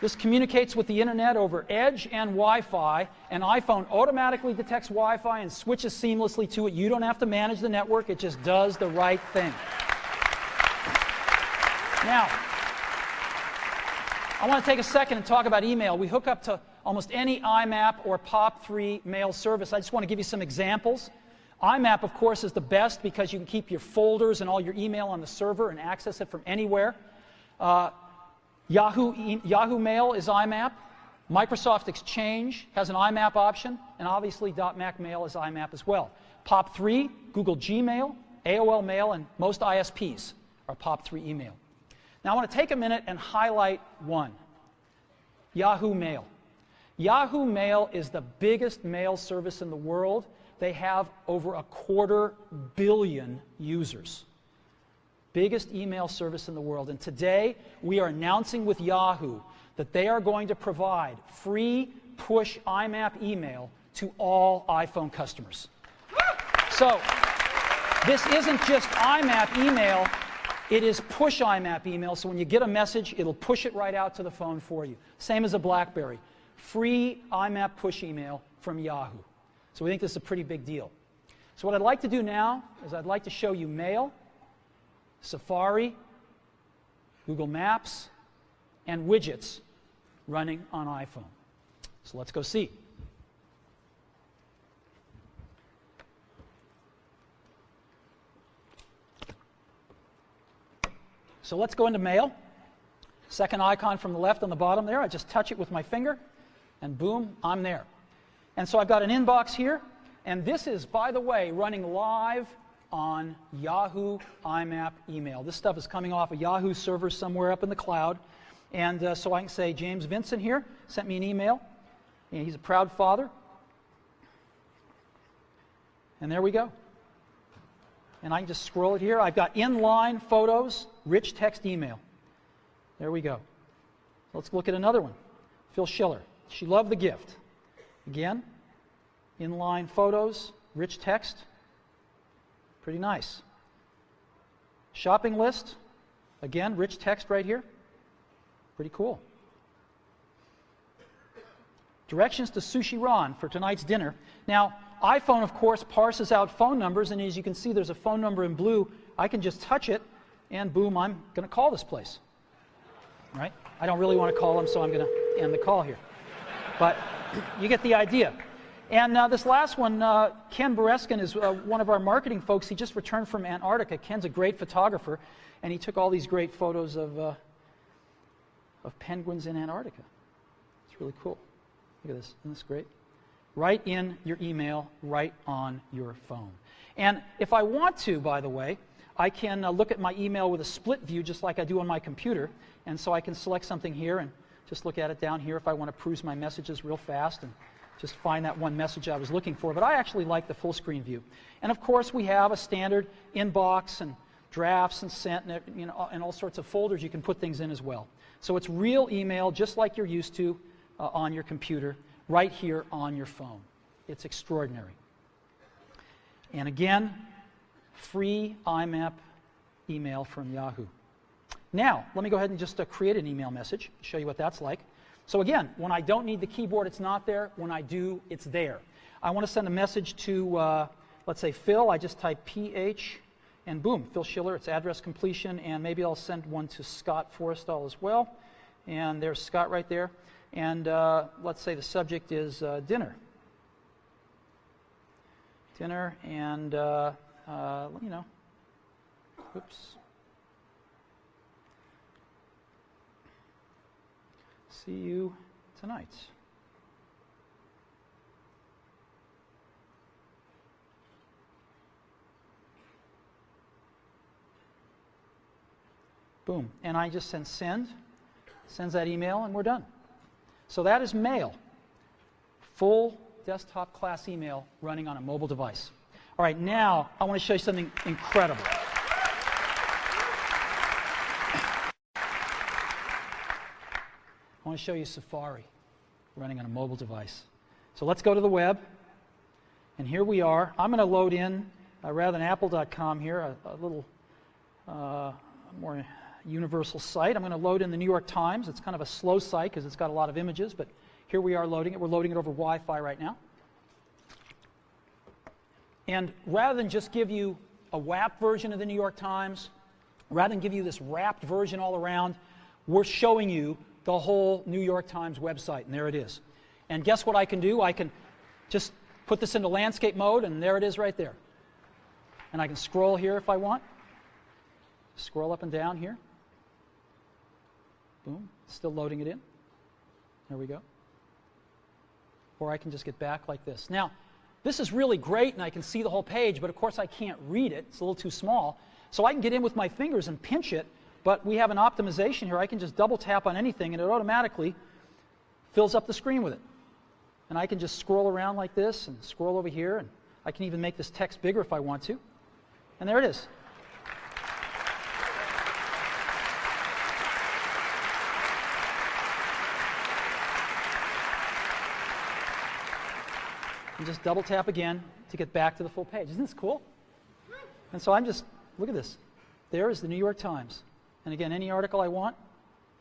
this communicates with the internet over Edge and Wi-Fi, and iPhone automatically detects Wi-Fi and switches seamlessly to it. You don't have to manage the network, it just does the right thing. Now, I want to take a second and talk about email. We hook up to almost any IMAP or POP3 mail service. I just want to give you some examples. IMAP, of course, is the best because you can keep your folders and all your email on the server and access it from anywhere. Yahoo Mail is IMAP. Microsoft Exchange has an IMAP option, and obviously .Mac Mail is IMAP as well. POP3, Google Gmail, AOL Mail, and most ISPs are POP3 email. Now I want to take a minute and highlight one, Yahoo Mail. Yahoo Mail is the biggest mail service in the world. They have over 250 million users. Biggest email service in the world. And today, we are announcing with Yahoo that they are going to provide free push IMAP email to all iPhone customers. So, this isn't just IMAP email, it is push IMAP email. So when you get a message, it'll push it right out to the phone for you. Same as a BlackBerry. Free IMAP push email from Yahoo. So we think this is a pretty big deal. So what I'd like to do now is I'd like to show you Mail, Safari, Google Maps, and widgets running on iPhone. So let's go see. So let's go into Mail. Second icon from the left on the bottom there. I just touch it with my finger, and boom, I'm there. And so I've got an inbox here, and this is, by the way, running live on Yahoo IMAP email. This stuff is coming off a Yahoo server somewhere up in the cloud. And so I can say, James Vincent here sent me an email. And he's a proud father. And there we go. And I can just scroll it here. I've got inline photos, rich text email. There we go. Let's look at another one. Phil Schiller. She loved the gift. Again, inline photos, rich text. Pretty nice. Shopping list. Again, rich text right here. Pretty cool. Directions to Sushi Ron for tonight's dinner. Now, iPhone, of course, parses out phone numbers, and as you can see, there's a phone number in blue. I can just touch it, and boom, I'm going to call this place. Right? I don't really want to call them, so I'm going to end the call here. But you get the idea. And this last one, Ken Bereskin is one of our marketing folks. He just returned from Antarctica. Ken's a great photographer, and he took all these great photos of penguins in Antarctica. It's really cool. Look at this. Isn't this great? Right in your email, right on your phone. And if I want to, by the way, I can look at my email with a split view just like I do on my computer. And so I can select something here and just look at it down here if I want to peruse my messages real fast and just find that one message I was looking for. But I actually like the full screen view. And of course, we have a standard inbox and drafts and sent and, and all sorts of folders you can put things in as well. So it's real email just like you're used to, on your computer, right here on your phone. It's extraordinary. And again, free IMAP email from Yahoo. Now, let me go ahead and just create an email message, show you what that's like. So again, when I don't need the keyboard, it's not there. When I do, it's there. I want to send a message to, let's say, Phil. I just type PH, and boom, Phil Schiller, it's address completion, and maybe I'll send one to Scott Forrestal as well. And there's Scott right there. And let's say the subject is dinner. Dinner, and, you know, oops. See you tonight. Boom. And I just send, sends that email, and we're done. So that is mail. Full desktop class email running on a mobile device. All right, now I want to show you something incredible. I want to show you Safari running on a mobile device. So let's go to the web, and here we are. I'm going to load in, rather than apple.com here, a little more universal site. I'm going to load in the New York Times. It's kind of a slow site because it's got a lot of images, but here we are loading it. We're loading it over Wi-Fi right now. And rather than just give you a WAP version of the New York Times, rather than give you this wrapped version all around, we're showing you the whole New York Times website, and there it is. And guess what I can do? I can just put this into landscape mode, and there it is right there. And I can scroll here if I want. Scroll up and down here. Boom, still loading it in. There we go. Or I can just get back like this. Now, this is really great, and I can see the whole page, but of course I can't read it. It's a little too small. So I can get in with my fingers and pinch it, but we have an optimization here. I can just double tap on anything, and it automatically fills up the screen with it. And I can just scroll around like this and scroll over here, and I can even make this text bigger if I want to. And there it is. And just double tap again to get back to the full page. Isn't this cool? And so I'm just, look at this. There is the New York Times. And again, any article I want,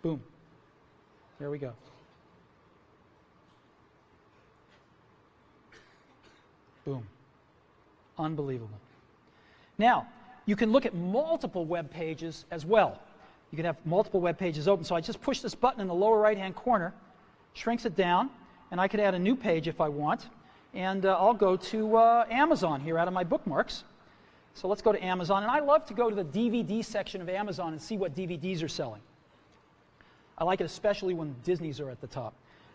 boom. There we go. Boom. Unbelievable. Now, you can look at multiple web pages as well. You can have multiple web pages open. So I just push this button in the lower right-hand corner, shrinks it down, and I could add a new page if I want. And I'll go to Amazon here out of my bookmarks. So let's go to Amazon. And I love to go to the DVD section of Amazon and see what DVDs are selling. I like it especially when Disney's are at the top.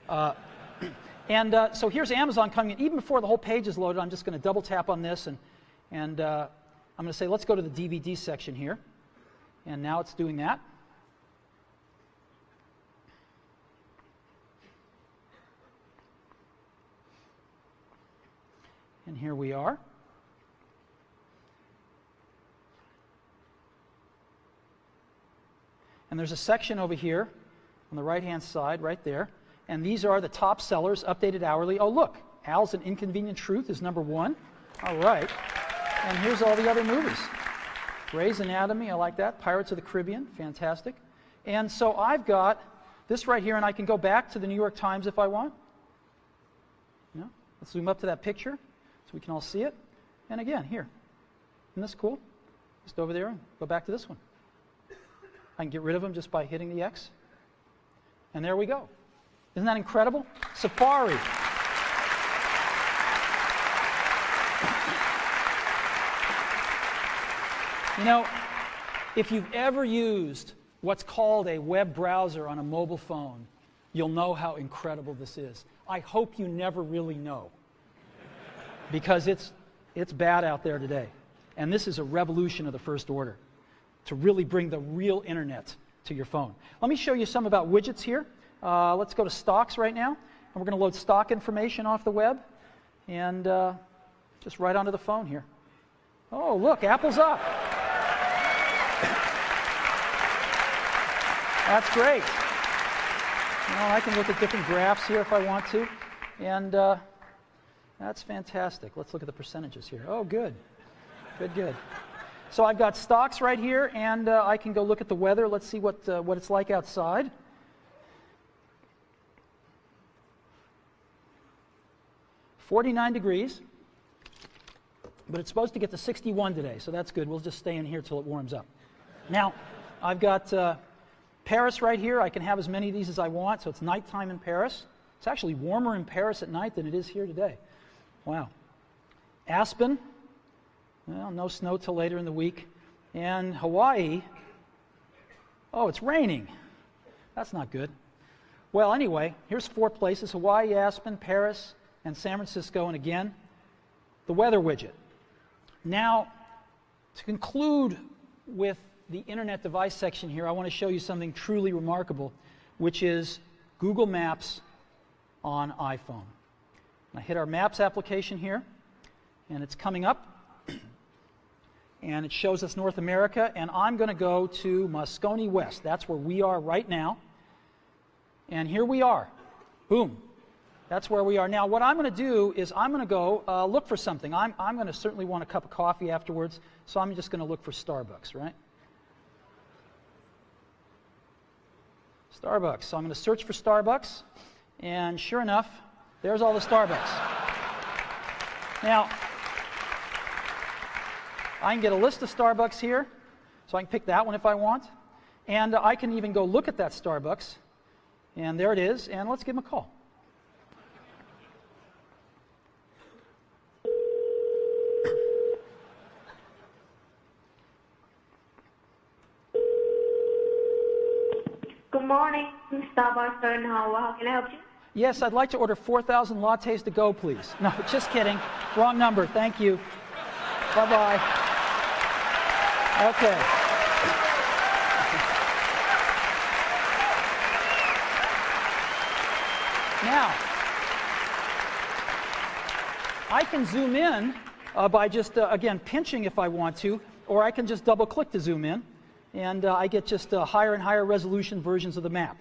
So here's Amazon coming in. Even before the whole page is loaded, I'm just going to double tap on this. And I'm going to say, let's go to the DVD section here. And now it's doing that. And here we are. And there's a section over here on the right-hand side, right there. And these are the top sellers, updated hourly. Oh, look, Al's An Inconvenient Truth is #1. All right. And here's all the other movies. Grey's Anatomy, I like that. Pirates of the Caribbean, fantastic. And so I've got this right here, and I can go back to the New York Times if I want. You know, let's zoom up to that picture so we can all see it. And again, here. Isn't this cool? Just over there and go back to this one. I can get rid of them just by hitting the X. And there we go. Isn't that incredible? Safari. You know, if you've ever used what's called a web browser on a mobile phone, you'll know how incredible this is. I hope you never really know, because it's bad out there today. And this is a revolution of the first order to really bring the real internet to your phone. Let me show you some about widgets here. Let's go to stocks right now, and we're going to load stock information off the web, and just right onto the phone here. Oh, look, Apple's up. That's great. I can look at different graphs here if I want to. And that's fantastic. Let's look at the percentages here. Oh, good. Good, good. So I've got stocks right here, and I can go look at the weather. Let's see what it's like outside. "49 degrees, but it's supposed to get to 61 today, so that's good. We'll just stay in here till it warms up. Now, I've got Paris right here. I can have as many of these as I want, so it's nighttime in Paris. It's actually warmer in Paris at night than it is here today. Wow. Aspen, well, no snow till later in the week. And Hawaii, oh, it's raining. That's not good. Well, anyway, here's 4 places: Hawaii, Aspen, Paris, and San Francisco. And again, the weather widget. Now, to conclude with the Internet device section here, I want to show you something truly remarkable, which is Google Maps on iPhone. I hit our Maps application here, and it's coming up, and it shows us North America, and I'm going to go to Moscone West. That's where we are right now, and here we are. Boom. That's where we are. Now, what I'm going to do is I'm going to go look for something. I'm going to certainly want a cup of coffee afterwards, so I'm just going to look for Starbucks, right? Starbucks. So I'm going to search for Starbucks, and sure enough, there's all the Starbucks. Now, I can get a list of Starbucks here, so I can pick that one if I want, and I can even go look at that Starbucks, and there it is, and let's give them a call. Good morning, Starbucks, tornou-a. How can I help you? Yes, I'd like to order 4,000 lattes to go, please. No, just kidding. Wrong number. Thank you. Bye-bye. Okay. Now, I can zoom in by just, again, pinching if I want to, or I can just double-click to zoom in, and I get just higher and higher resolution versions of the map.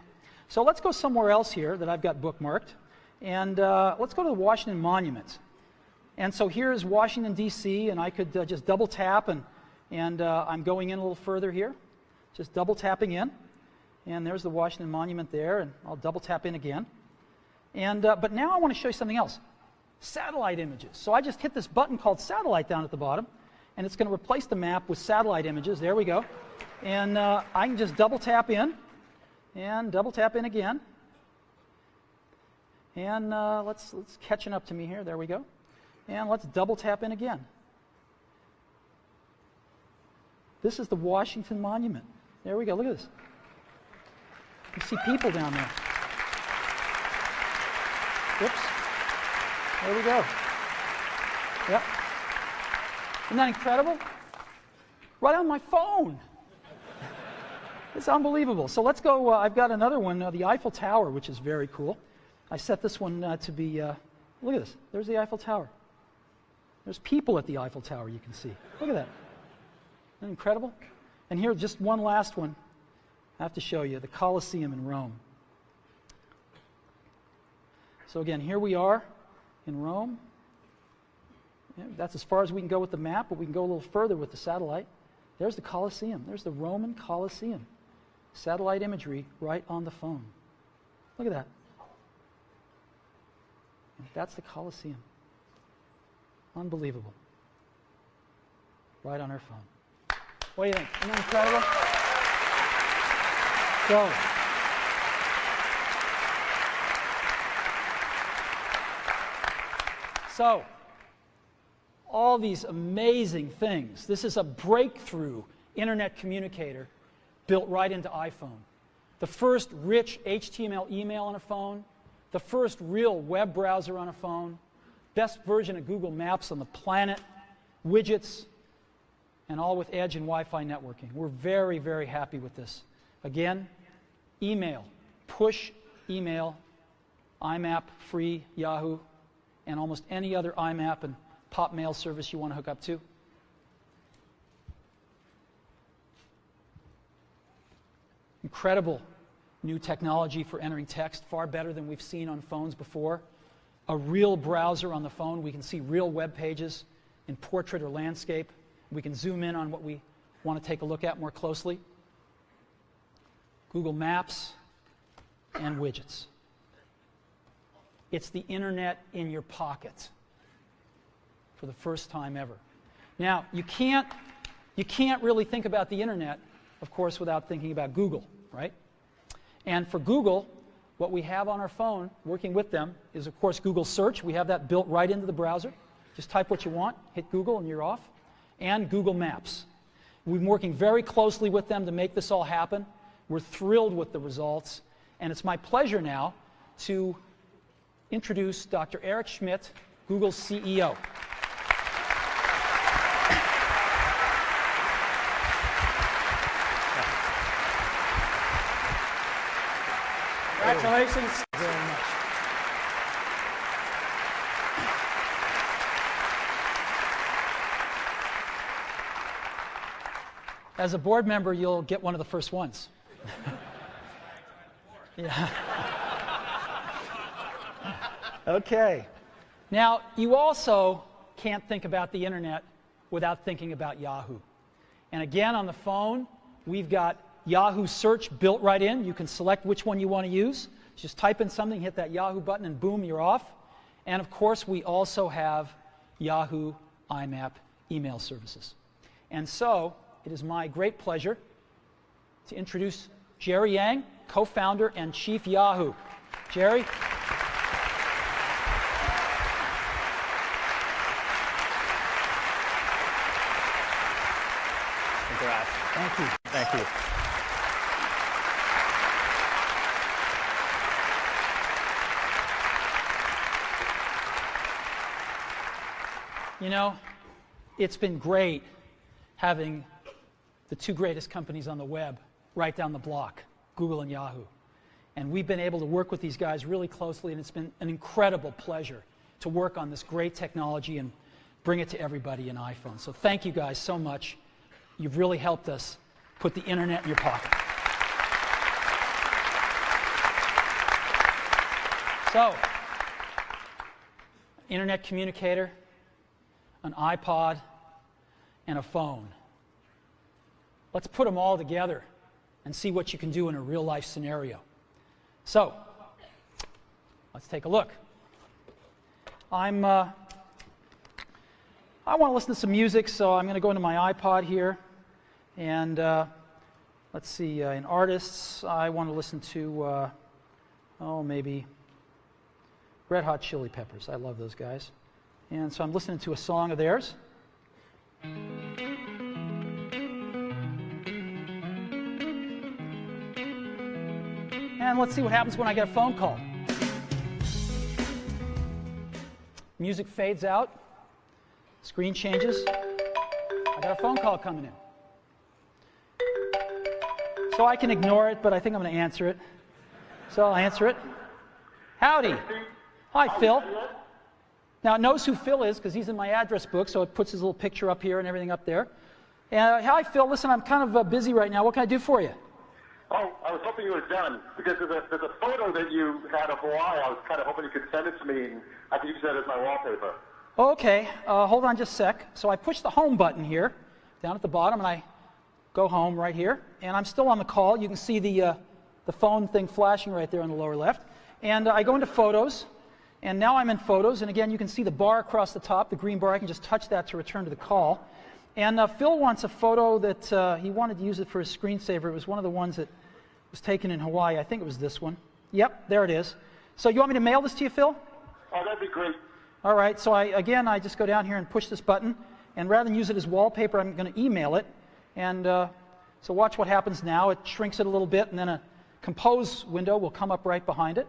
So let's go somewhere else here that I've got bookmarked, and let's go to the Washington Monument. And so here is Washington, D.C., and I could just double tap, and I'm going in a little further here, just double tapping in, and there's the Washington Monument there, and I'll double tap in again. And but now I want to show you something else, satellite images. So I just hit this button called satellite down at the bottom, and it's going to replace the map with satellite images. There we go. And I can just double tap in, and double tap in again. And let's catching up to me here. There we go. And let's double tap in again. This is the Washington Monument. There we go. Look at this. You see people down there. Whoops. There we go. Yep. Isn't that incredible? Right on my phone. It's unbelievable. So let's go. I've got another one, the Eiffel Tower, which is very cool. I set this one to be, look at this. There's the Eiffel Tower. There's people at the Eiffel Tower, you can see. Look at that. Isn't that incredible? And here, just one last one. I have to show you, the Colosseum in Rome. So again, here we are in Rome. Yeah, that's as far as we can go with the map, but we can go a little further with the satellite. There's the Colosseum. There's the Roman Colosseum. Satellite imagery right on the phone. Look at that. And that's the Colosseum. Unbelievable. Right on our phone. What do you think? Isn't that incredible? So, all these amazing things. This is a breakthrough internet communicator built right into iPhone. The first rich HTML email on a phone, the first real web browser on a phone, best version of Google Maps on the planet, widgets, and all with Edge and Wi-Fi networking. We're very, very happy with this. Again, email, push email, IMAP, free, Yahoo, and almost any other IMAP and pop mail service you want to hook up to. Incredible new technology for entering text, far better than we've seen on phones before. A real browser on the phone. We can see real web pages in portrait or landscape. We can zoom in on what we want to take a look at more closely. Google Maps and widgets. It's the internet in your pocket for the first time ever. Now, you can't really think about the internet, of course, without thinking about Google, right? And for Google, what we have on our phone, working with them, is, of course, Google Search. We have that built right into the browser. Just type what you want, hit Google, and you're off. And Google Maps. We've been working very closely with them to make this all happen. We're thrilled with the results. And it's my pleasure now to introduce Dr. Eric Schmidt, Google's CEO. Congratulations. Very much. As a board member, you'll get one of the first ones. Yeah. Okay. Now, you also can't think about the internet without thinking about Yahoo. And again, on the phone, we've got Yahoo Search built right in. You can select which one you want to use. Just type in something, hit that Yahoo button, and boom, you're off. And of course, we also have Yahoo IMAP email services. And so, it is my great pleasure to introduce Jerry Yang, co-founder and chief Yahoo. Jerry? Congrats. Thank you. Thank you. You know, it's been great having the two greatest companies on the web right down the block, Google and Yahoo. And we've been able to work with these guys really closely, and it's been an incredible pleasure to work on this great technology and bring it to everybody in iPhone. So thank you guys so much. You've really helped us put the internet in your pocket. So, internet communicator, an iPod, and a phone. Let's put them all together and see what you can do in a real-life scenario. So, let's take a look. I want to listen to some music, so I'm going to go into my iPod here. And let's see, in artists, I want to listen to, maybe Red Hot Chili Peppers. I love those guys. And so I'm listening to a song of theirs. And let's see what happens when I get a phone call. Music fades out. Screen changes. I got a phone call coming in. So I can ignore it, but I think I'm going to answer it. So I'll answer it. Howdy. Hi, Phil. Now, it knows who Phil is because he's in my address book, so it puts his little picture up here and everything up there. Hi, Phil. Listen, I'm kind of busy right now. What can I do for you? Oh, I was hoping you were done, because there's a photo that you had of Hawaii. I was kind of hoping you could send it to me, and I could use that as my wallpaper. Okay. Hold on just a sec. So I push the home button here, down at the bottom, and I go home right here. And I'm still on the call. You can see the phone thing flashing right there on the lower left. And I go into Photos. And now I'm in Photos, and again, you can see the bar across the top, the green bar. I can just touch that to return to the call. And Phil wants a photo that he wanted to use it for his screensaver. It was one of the ones that was taken in Hawaii. I think it was this one. Yep, there it is. So you want me to mail this to you, Phil? Oh, that'd be great. All right, so I just go down here and push this button. And rather than use it as wallpaper, I'm going to email it. And so watch what happens now. It shrinks it a little bit, and then a compose window will come up right behind it.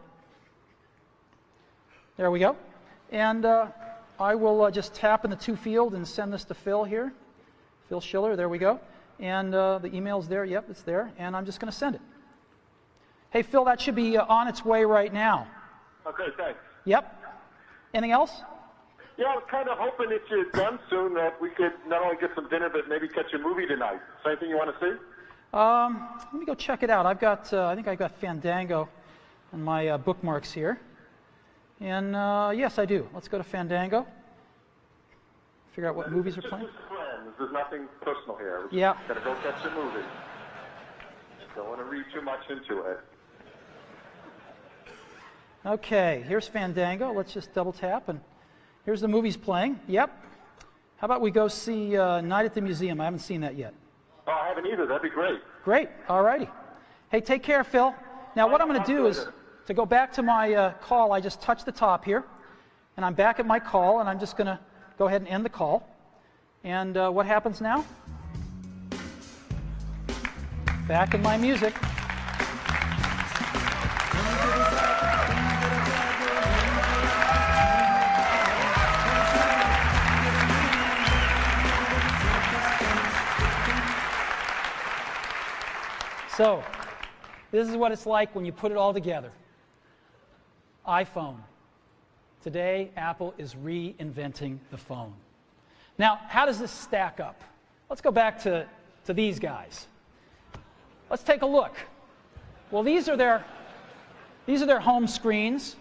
There we go. And I will just tap in the to field and send this to Phil here. Phil Schiller, there we go. And the email's there. Yep, it's there. And I'm just going to send it. Hey, Phil, that should be on its way right now. Okay, thanks. Yep. Anything else? Yeah, I was kind of hoping if you're done soon that we could not only get some dinner, but maybe catch a movie tonight. Is there anything you want to see? Let me go check it out. I've got, I think I've got Fandango and my bookmarks here. And yes, I do. Let's go to Fandango. Figure out what movies are playing. Just friends. There's nothing personal here. Yeah. Gotta go catch a movie. Don't want to read too much into it. Okay, here's Fandango. Let's just double tap, and here's the movies playing. Yep. How about we go see Night at the Museum? I haven't seen that yet. Oh, I haven't either. That'd be great. Great. All righty. Hey, take care, Phil. Now, what I'm going to do is, to go back to my call, I just touched the top here, and I'm back at my call, and I'm just going to go ahead and end the call. And what happens now? Back in my music. So, this is what it's like when you put it all together. iPhone. Today, Apple is reinventing the phone. Now, how does this stack up? Let's go back to these guys. Let's take a look. Well, these are their home screens.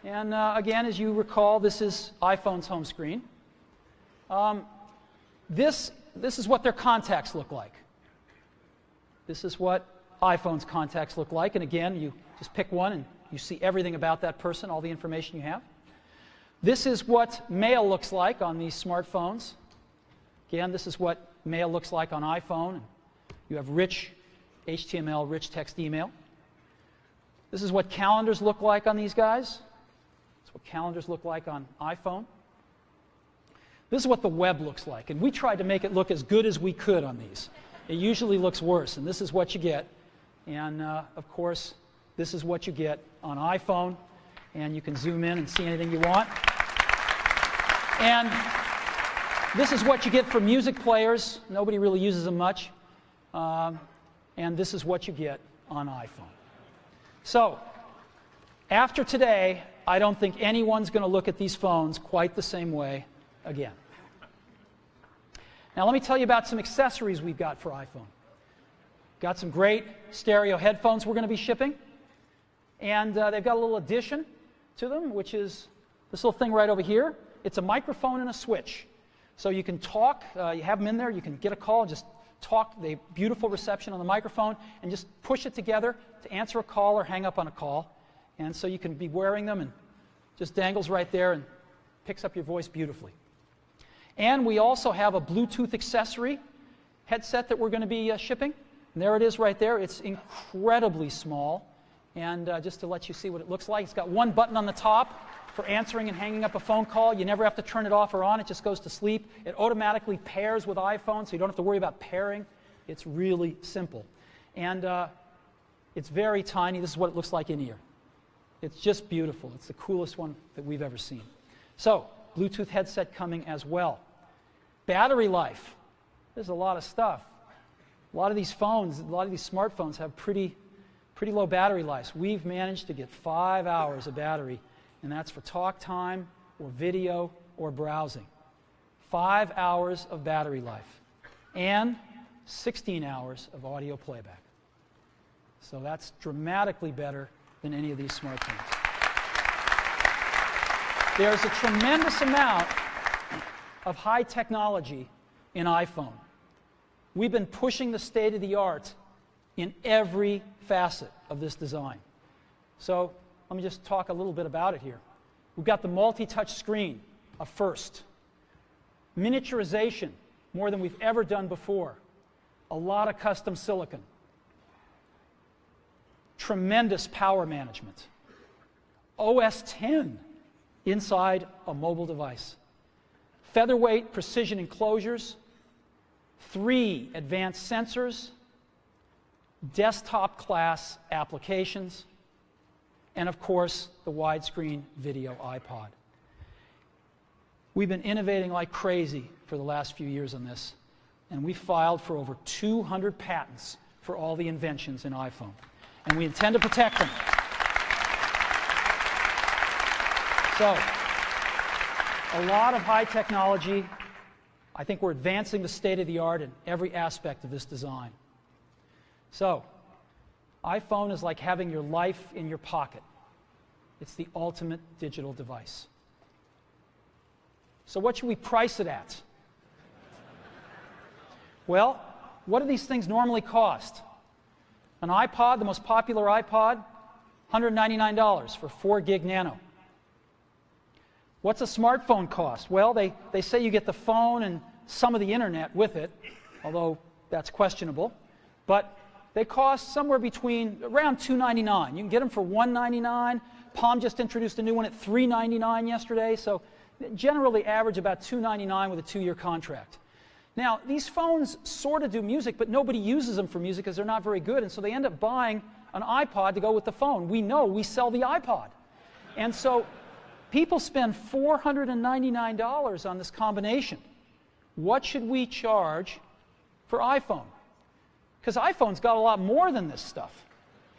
And again, as you recall, this is iPhone's home screen. This is what their contacts look like. This is what iPhone's contacts look like. And again, you just pick one and you see everything about that person, all the information you have. This is what mail looks like on these smartphones. Again, this is what mail looks like on iPhone. You have rich HTML, rich text email. This is what calendars look like on these guys. This is what calendars look like on iPhone. This is what the web looks like. And we tried to make it look as good as we could on these. It usually looks worse, and this is what you get. And of course, this is what you get on iPhone, and you can zoom in and see anything you want. And this is what you get for music players. Nobody really uses them much. And this is what you get on iPhone. So, after today, I don't think anyone's going to look at these phones quite the same way again. Now let me tell you about some accessories we've got for iPhone. Got some great stereo headphones we're going to be shipping. And they've got a little addition to them, which is this little thing right over here. It's a microphone and a switch. So you can talk, you have them in there, you can get a call and just talk, the beautiful reception on the microphone, and just push it together to answer a call or hang up on a call. And so you can be wearing them and just dangles right there and picks up your voice beautifully. And we also have a Bluetooth accessory headset that we're going to be shipping. And there it is right there. It's incredibly small. And just to let you see what it looks like, it's got one button on the top for answering and hanging up a phone call. You never have to turn it off or on. It just goes to sleep. It automatically pairs with iPhone, so you don't have to worry about pairing. It's really simple. And it's very tiny. This is what it looks like in ear. It's just beautiful. It's the coolest one that we've ever seen. So, Bluetooth headset coming as well. Battery life. There's a lot of stuff. A lot of these phones, a lot of these smartphones have pretty low battery lives. We've managed to get 5 hours of battery, and that's for talk time or video or browsing. 5 hours of battery life and 16 hours of audio playback. So that's dramatically better than any of these smartphones. There's a tremendous amount of high technology in iPhone. We've been pushing the state of the art in every facet of this design. So let me just talk a little bit about it here. We've got the multi-touch screen, a first. Miniaturization, more than we've ever done before. A lot of custom silicon. Tremendous power management. OS X inside a mobile device. Featherweight precision enclosures. 3 advanced sensors. Desktop class applications. And of course, the widescreen video iPod. We've been innovating like crazy for the last few years on this, and we filed for over 200 patents for all the inventions in iPhone. And we intend to protect them. So, a lot of high technology. I think we're advancing the state of the art in every aspect of this design. So, iPhone is like having your life in your pocket. It's the ultimate digital device. So what should we price it at? Well, what do these things normally cost? An iPod, the most popular iPod, $199 for 4 gig nano. What's a smartphone cost? Well, they say you get the phone and some of the internet with it, although that's questionable. But they cost somewhere between around $299. You can get them for $199. Palm just introduced a new one at $399 yesterday, so generally average about $299 with a 2-year contract. Now, these phones sort of do music, but nobody uses them for music because they're not very good, and so they end up buying an iPod to go with the phone. We know we sell the iPod. And so people spend $499 on this combination. What should we charge for iPhone? Because iPhone's got a lot more than this stuff,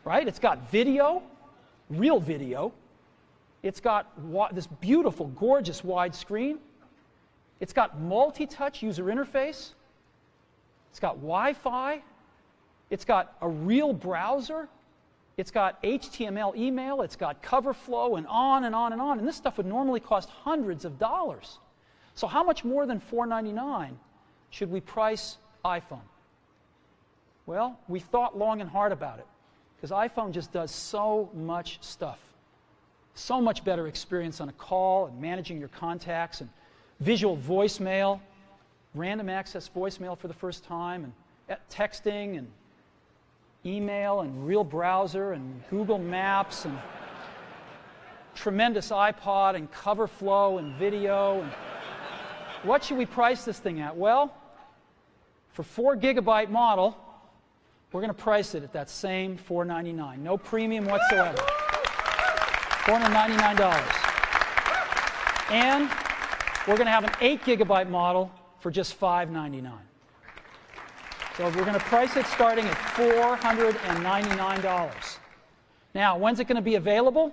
right? It's got video, real video. It's got this beautiful, gorgeous widescreen. It's got multi-touch user interface. It's got Wi-Fi. It's got a real browser. It's got HTML email. It's got cover flow and on and on and on. And this stuff would normally cost hundreds of dollars. So how much more than $499 should we price iPhone? Well, we thought long and hard about it because iPhone just does so much stuff. So much better experience on a call and managing your contacts and visual voicemail, random access voicemail for the first time, and texting and email and real browser and Google Maps and tremendous iPod and cover flow and video. And what should we price this thing at? Well, for 4 gigabyte model, we're going to price it at that same $499. No premium whatsoever. $499. And we're going to have an 8 gigabyte model for just $599. So we're going to price it starting at $499. Now, when's it going to be available?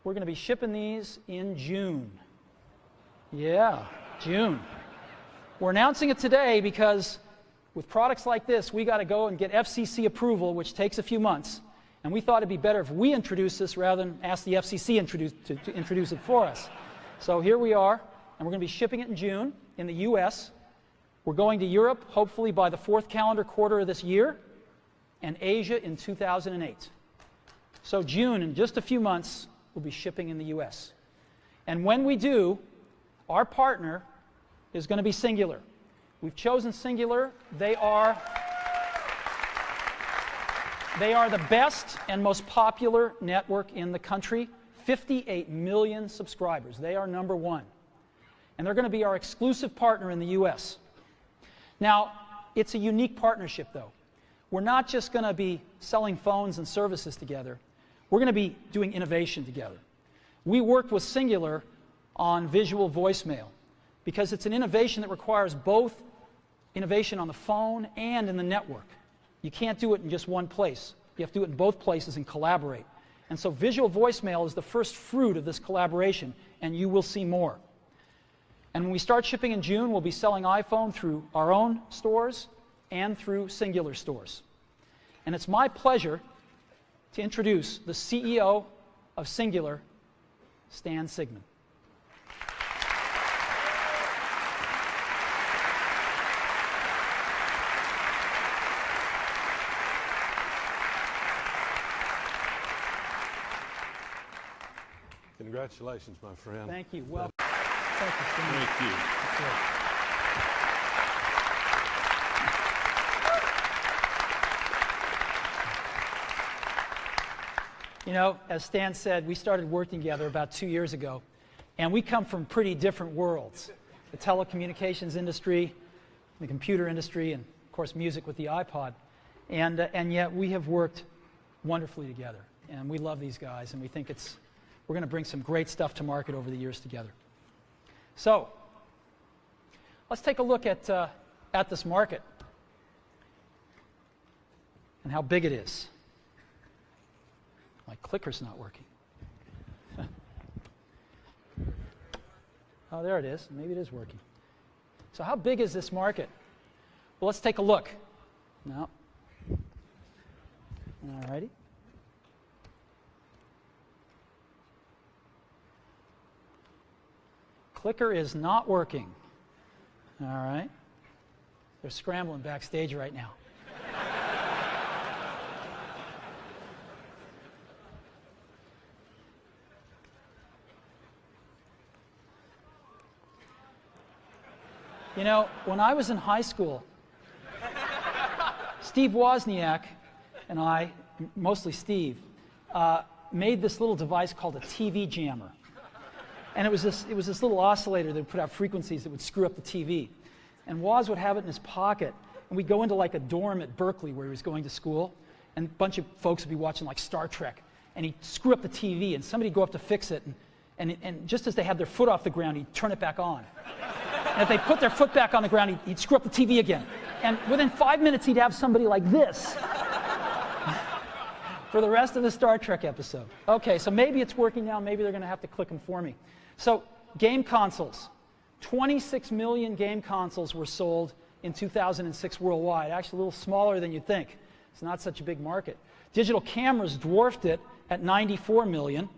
We're going to be shipping these in June. Yeah, June. We're announcing it today because with products like this, we got to go and get FCC approval, which takes a few months. And we thought it'd be better if we introduce this rather than ask the FCC to introduce it for us. So here we are, and we're going to be shipping it in June in the US. We're going to Europe, hopefully by the 4th calendar quarter of this year, and Asia in 2008. So June, in just a few months, we'll be shipping in the US. And when we do, our partner is going to be Singular. We've chosen Singular. They are the best and most popular network in the country. 58 million subscribers. They are number one. And they're going to be our exclusive partner in the US. Now, it's a unique partnership, though. We're not just going to be selling phones and services together. We're going to be doing innovation together. We worked with Singular on visual voicemail because it's an innovation that requires both innovation on the phone and in the network. You can't do it in just one place. You have to do it in both places and collaborate. And so visual voicemail is the first fruit of this collaboration, and you will see more. And when we start shipping in June, we'll be selling iPhone through our own stores and through Singular stores. And it's my pleasure to introduce the CEO of Singular, Stan Sigman. Congratulations, my friend. Thank you. Well, thank you, Stan. Thank you. You know, as Stan said, we started working together about 2 years ago, and we come from pretty different worlds. The telecommunications industry, the computer industry, and of course music with the iPod. And yet we have worked wonderfully together, and we love these guys, and we think we're going to bring some great stuff to market over the years together. So, let's take a look at this market and how big it is. My clicker's not working. Oh, there it is. Maybe it is working. So how big is this market? Well, let's take a look. No. All righty. Clicker is not working. All right. They're scrambling backstage right now. You know, when I was in high school, Steve Wozniak and I, mostly Steve, made this little device called a TV jammer. And it was this little oscillator that would put out frequencies that would screw up the TV. And Woz would have it in his pocket, and we'd go into like a dorm at Berkeley where he was going to school, and a bunch of folks would be watching like Star Trek, and he'd screw up the TV, and somebody'd go up to fix it, and just as they had their foot off the ground, he'd turn it back on. And if they put their foot back on the ground, he'd screw up the TV again. And within 5 minutes, he'd have somebody like this for the rest of the Star Trek episode. Okay, so maybe it's working now. Maybe they're going to have to click them for me. So, game consoles. 26 million game consoles were sold in 2006 worldwide. Actually, a little smaller than you'd think. It's not such a big market. Digital cameras dwarfed it at 94 million.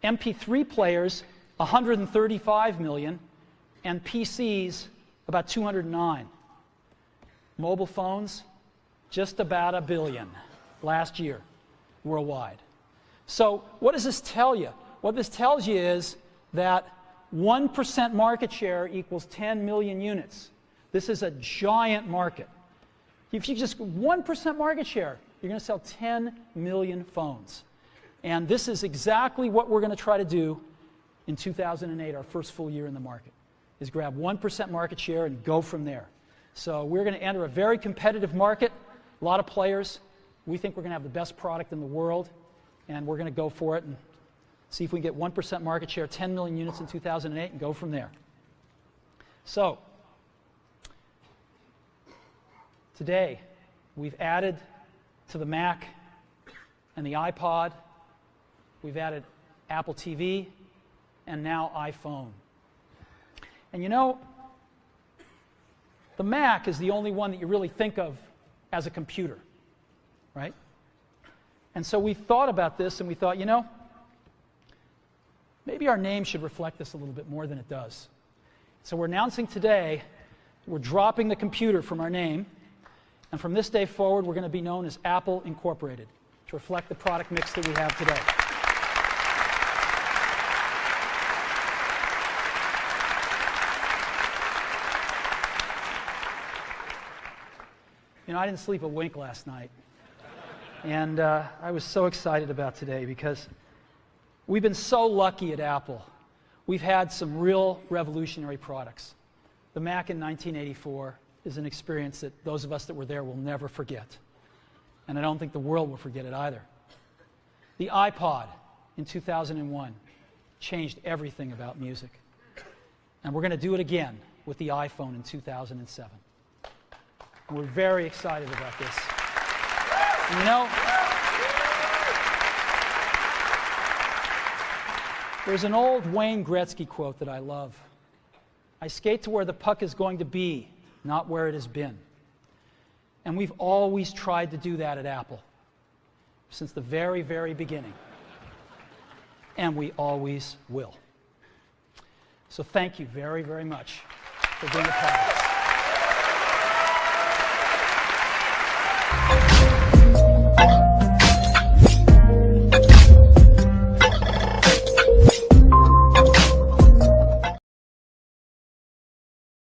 MP3 players, 135 million. And PCs, about 209. Mobile phones, just about 1 billion last year worldwide. So what does this tell you? What this tells you is that 1% market share equals 10 million units. This is a giant market. If you just 1% market share, you're going to sell 10 million phones. And this is exactly what we're going to try to do in 2008, our first full year in the market, is grab 1% market share and go from there. So we're going to enter a very competitive market, a lot of players. We think we're going to have the best product in the world, and we're going to go for it and see if we can get 1% market share, 10 million units in 2008, and go from there. So today, we've added to the Mac and the iPod, we've added Apple TV, and now iPhone. And you know, the Mac is the only one that you really think of as a computer, right? And so we thought about this and we thought, you know, maybe our name should reflect this a little bit more than it does. So we're announcing today, we're dropping the computer from our name, and from this day forward, we're going to be known as Apple Incorporated to reflect the product mix that we have today. You know, I didn't sleep a wink last night, and I was so excited about today because we've been so lucky at Apple. We've had some real revolutionary products. The Mac in 1984 is an experience that those of us that were there will never forget, and I don't think the world will forget it either. The iPod in 2001 changed everything about music, and we're going to do it again with the iPhone in 2007. And we're very excited about this. And you know, there's an old Wayne Gretzky quote that I love. I skate to where the puck is going to be, not where it has been. And we've always tried to do that at Apple, since the very, very beginning. And we always will. So thank you very, very much for being a part of it.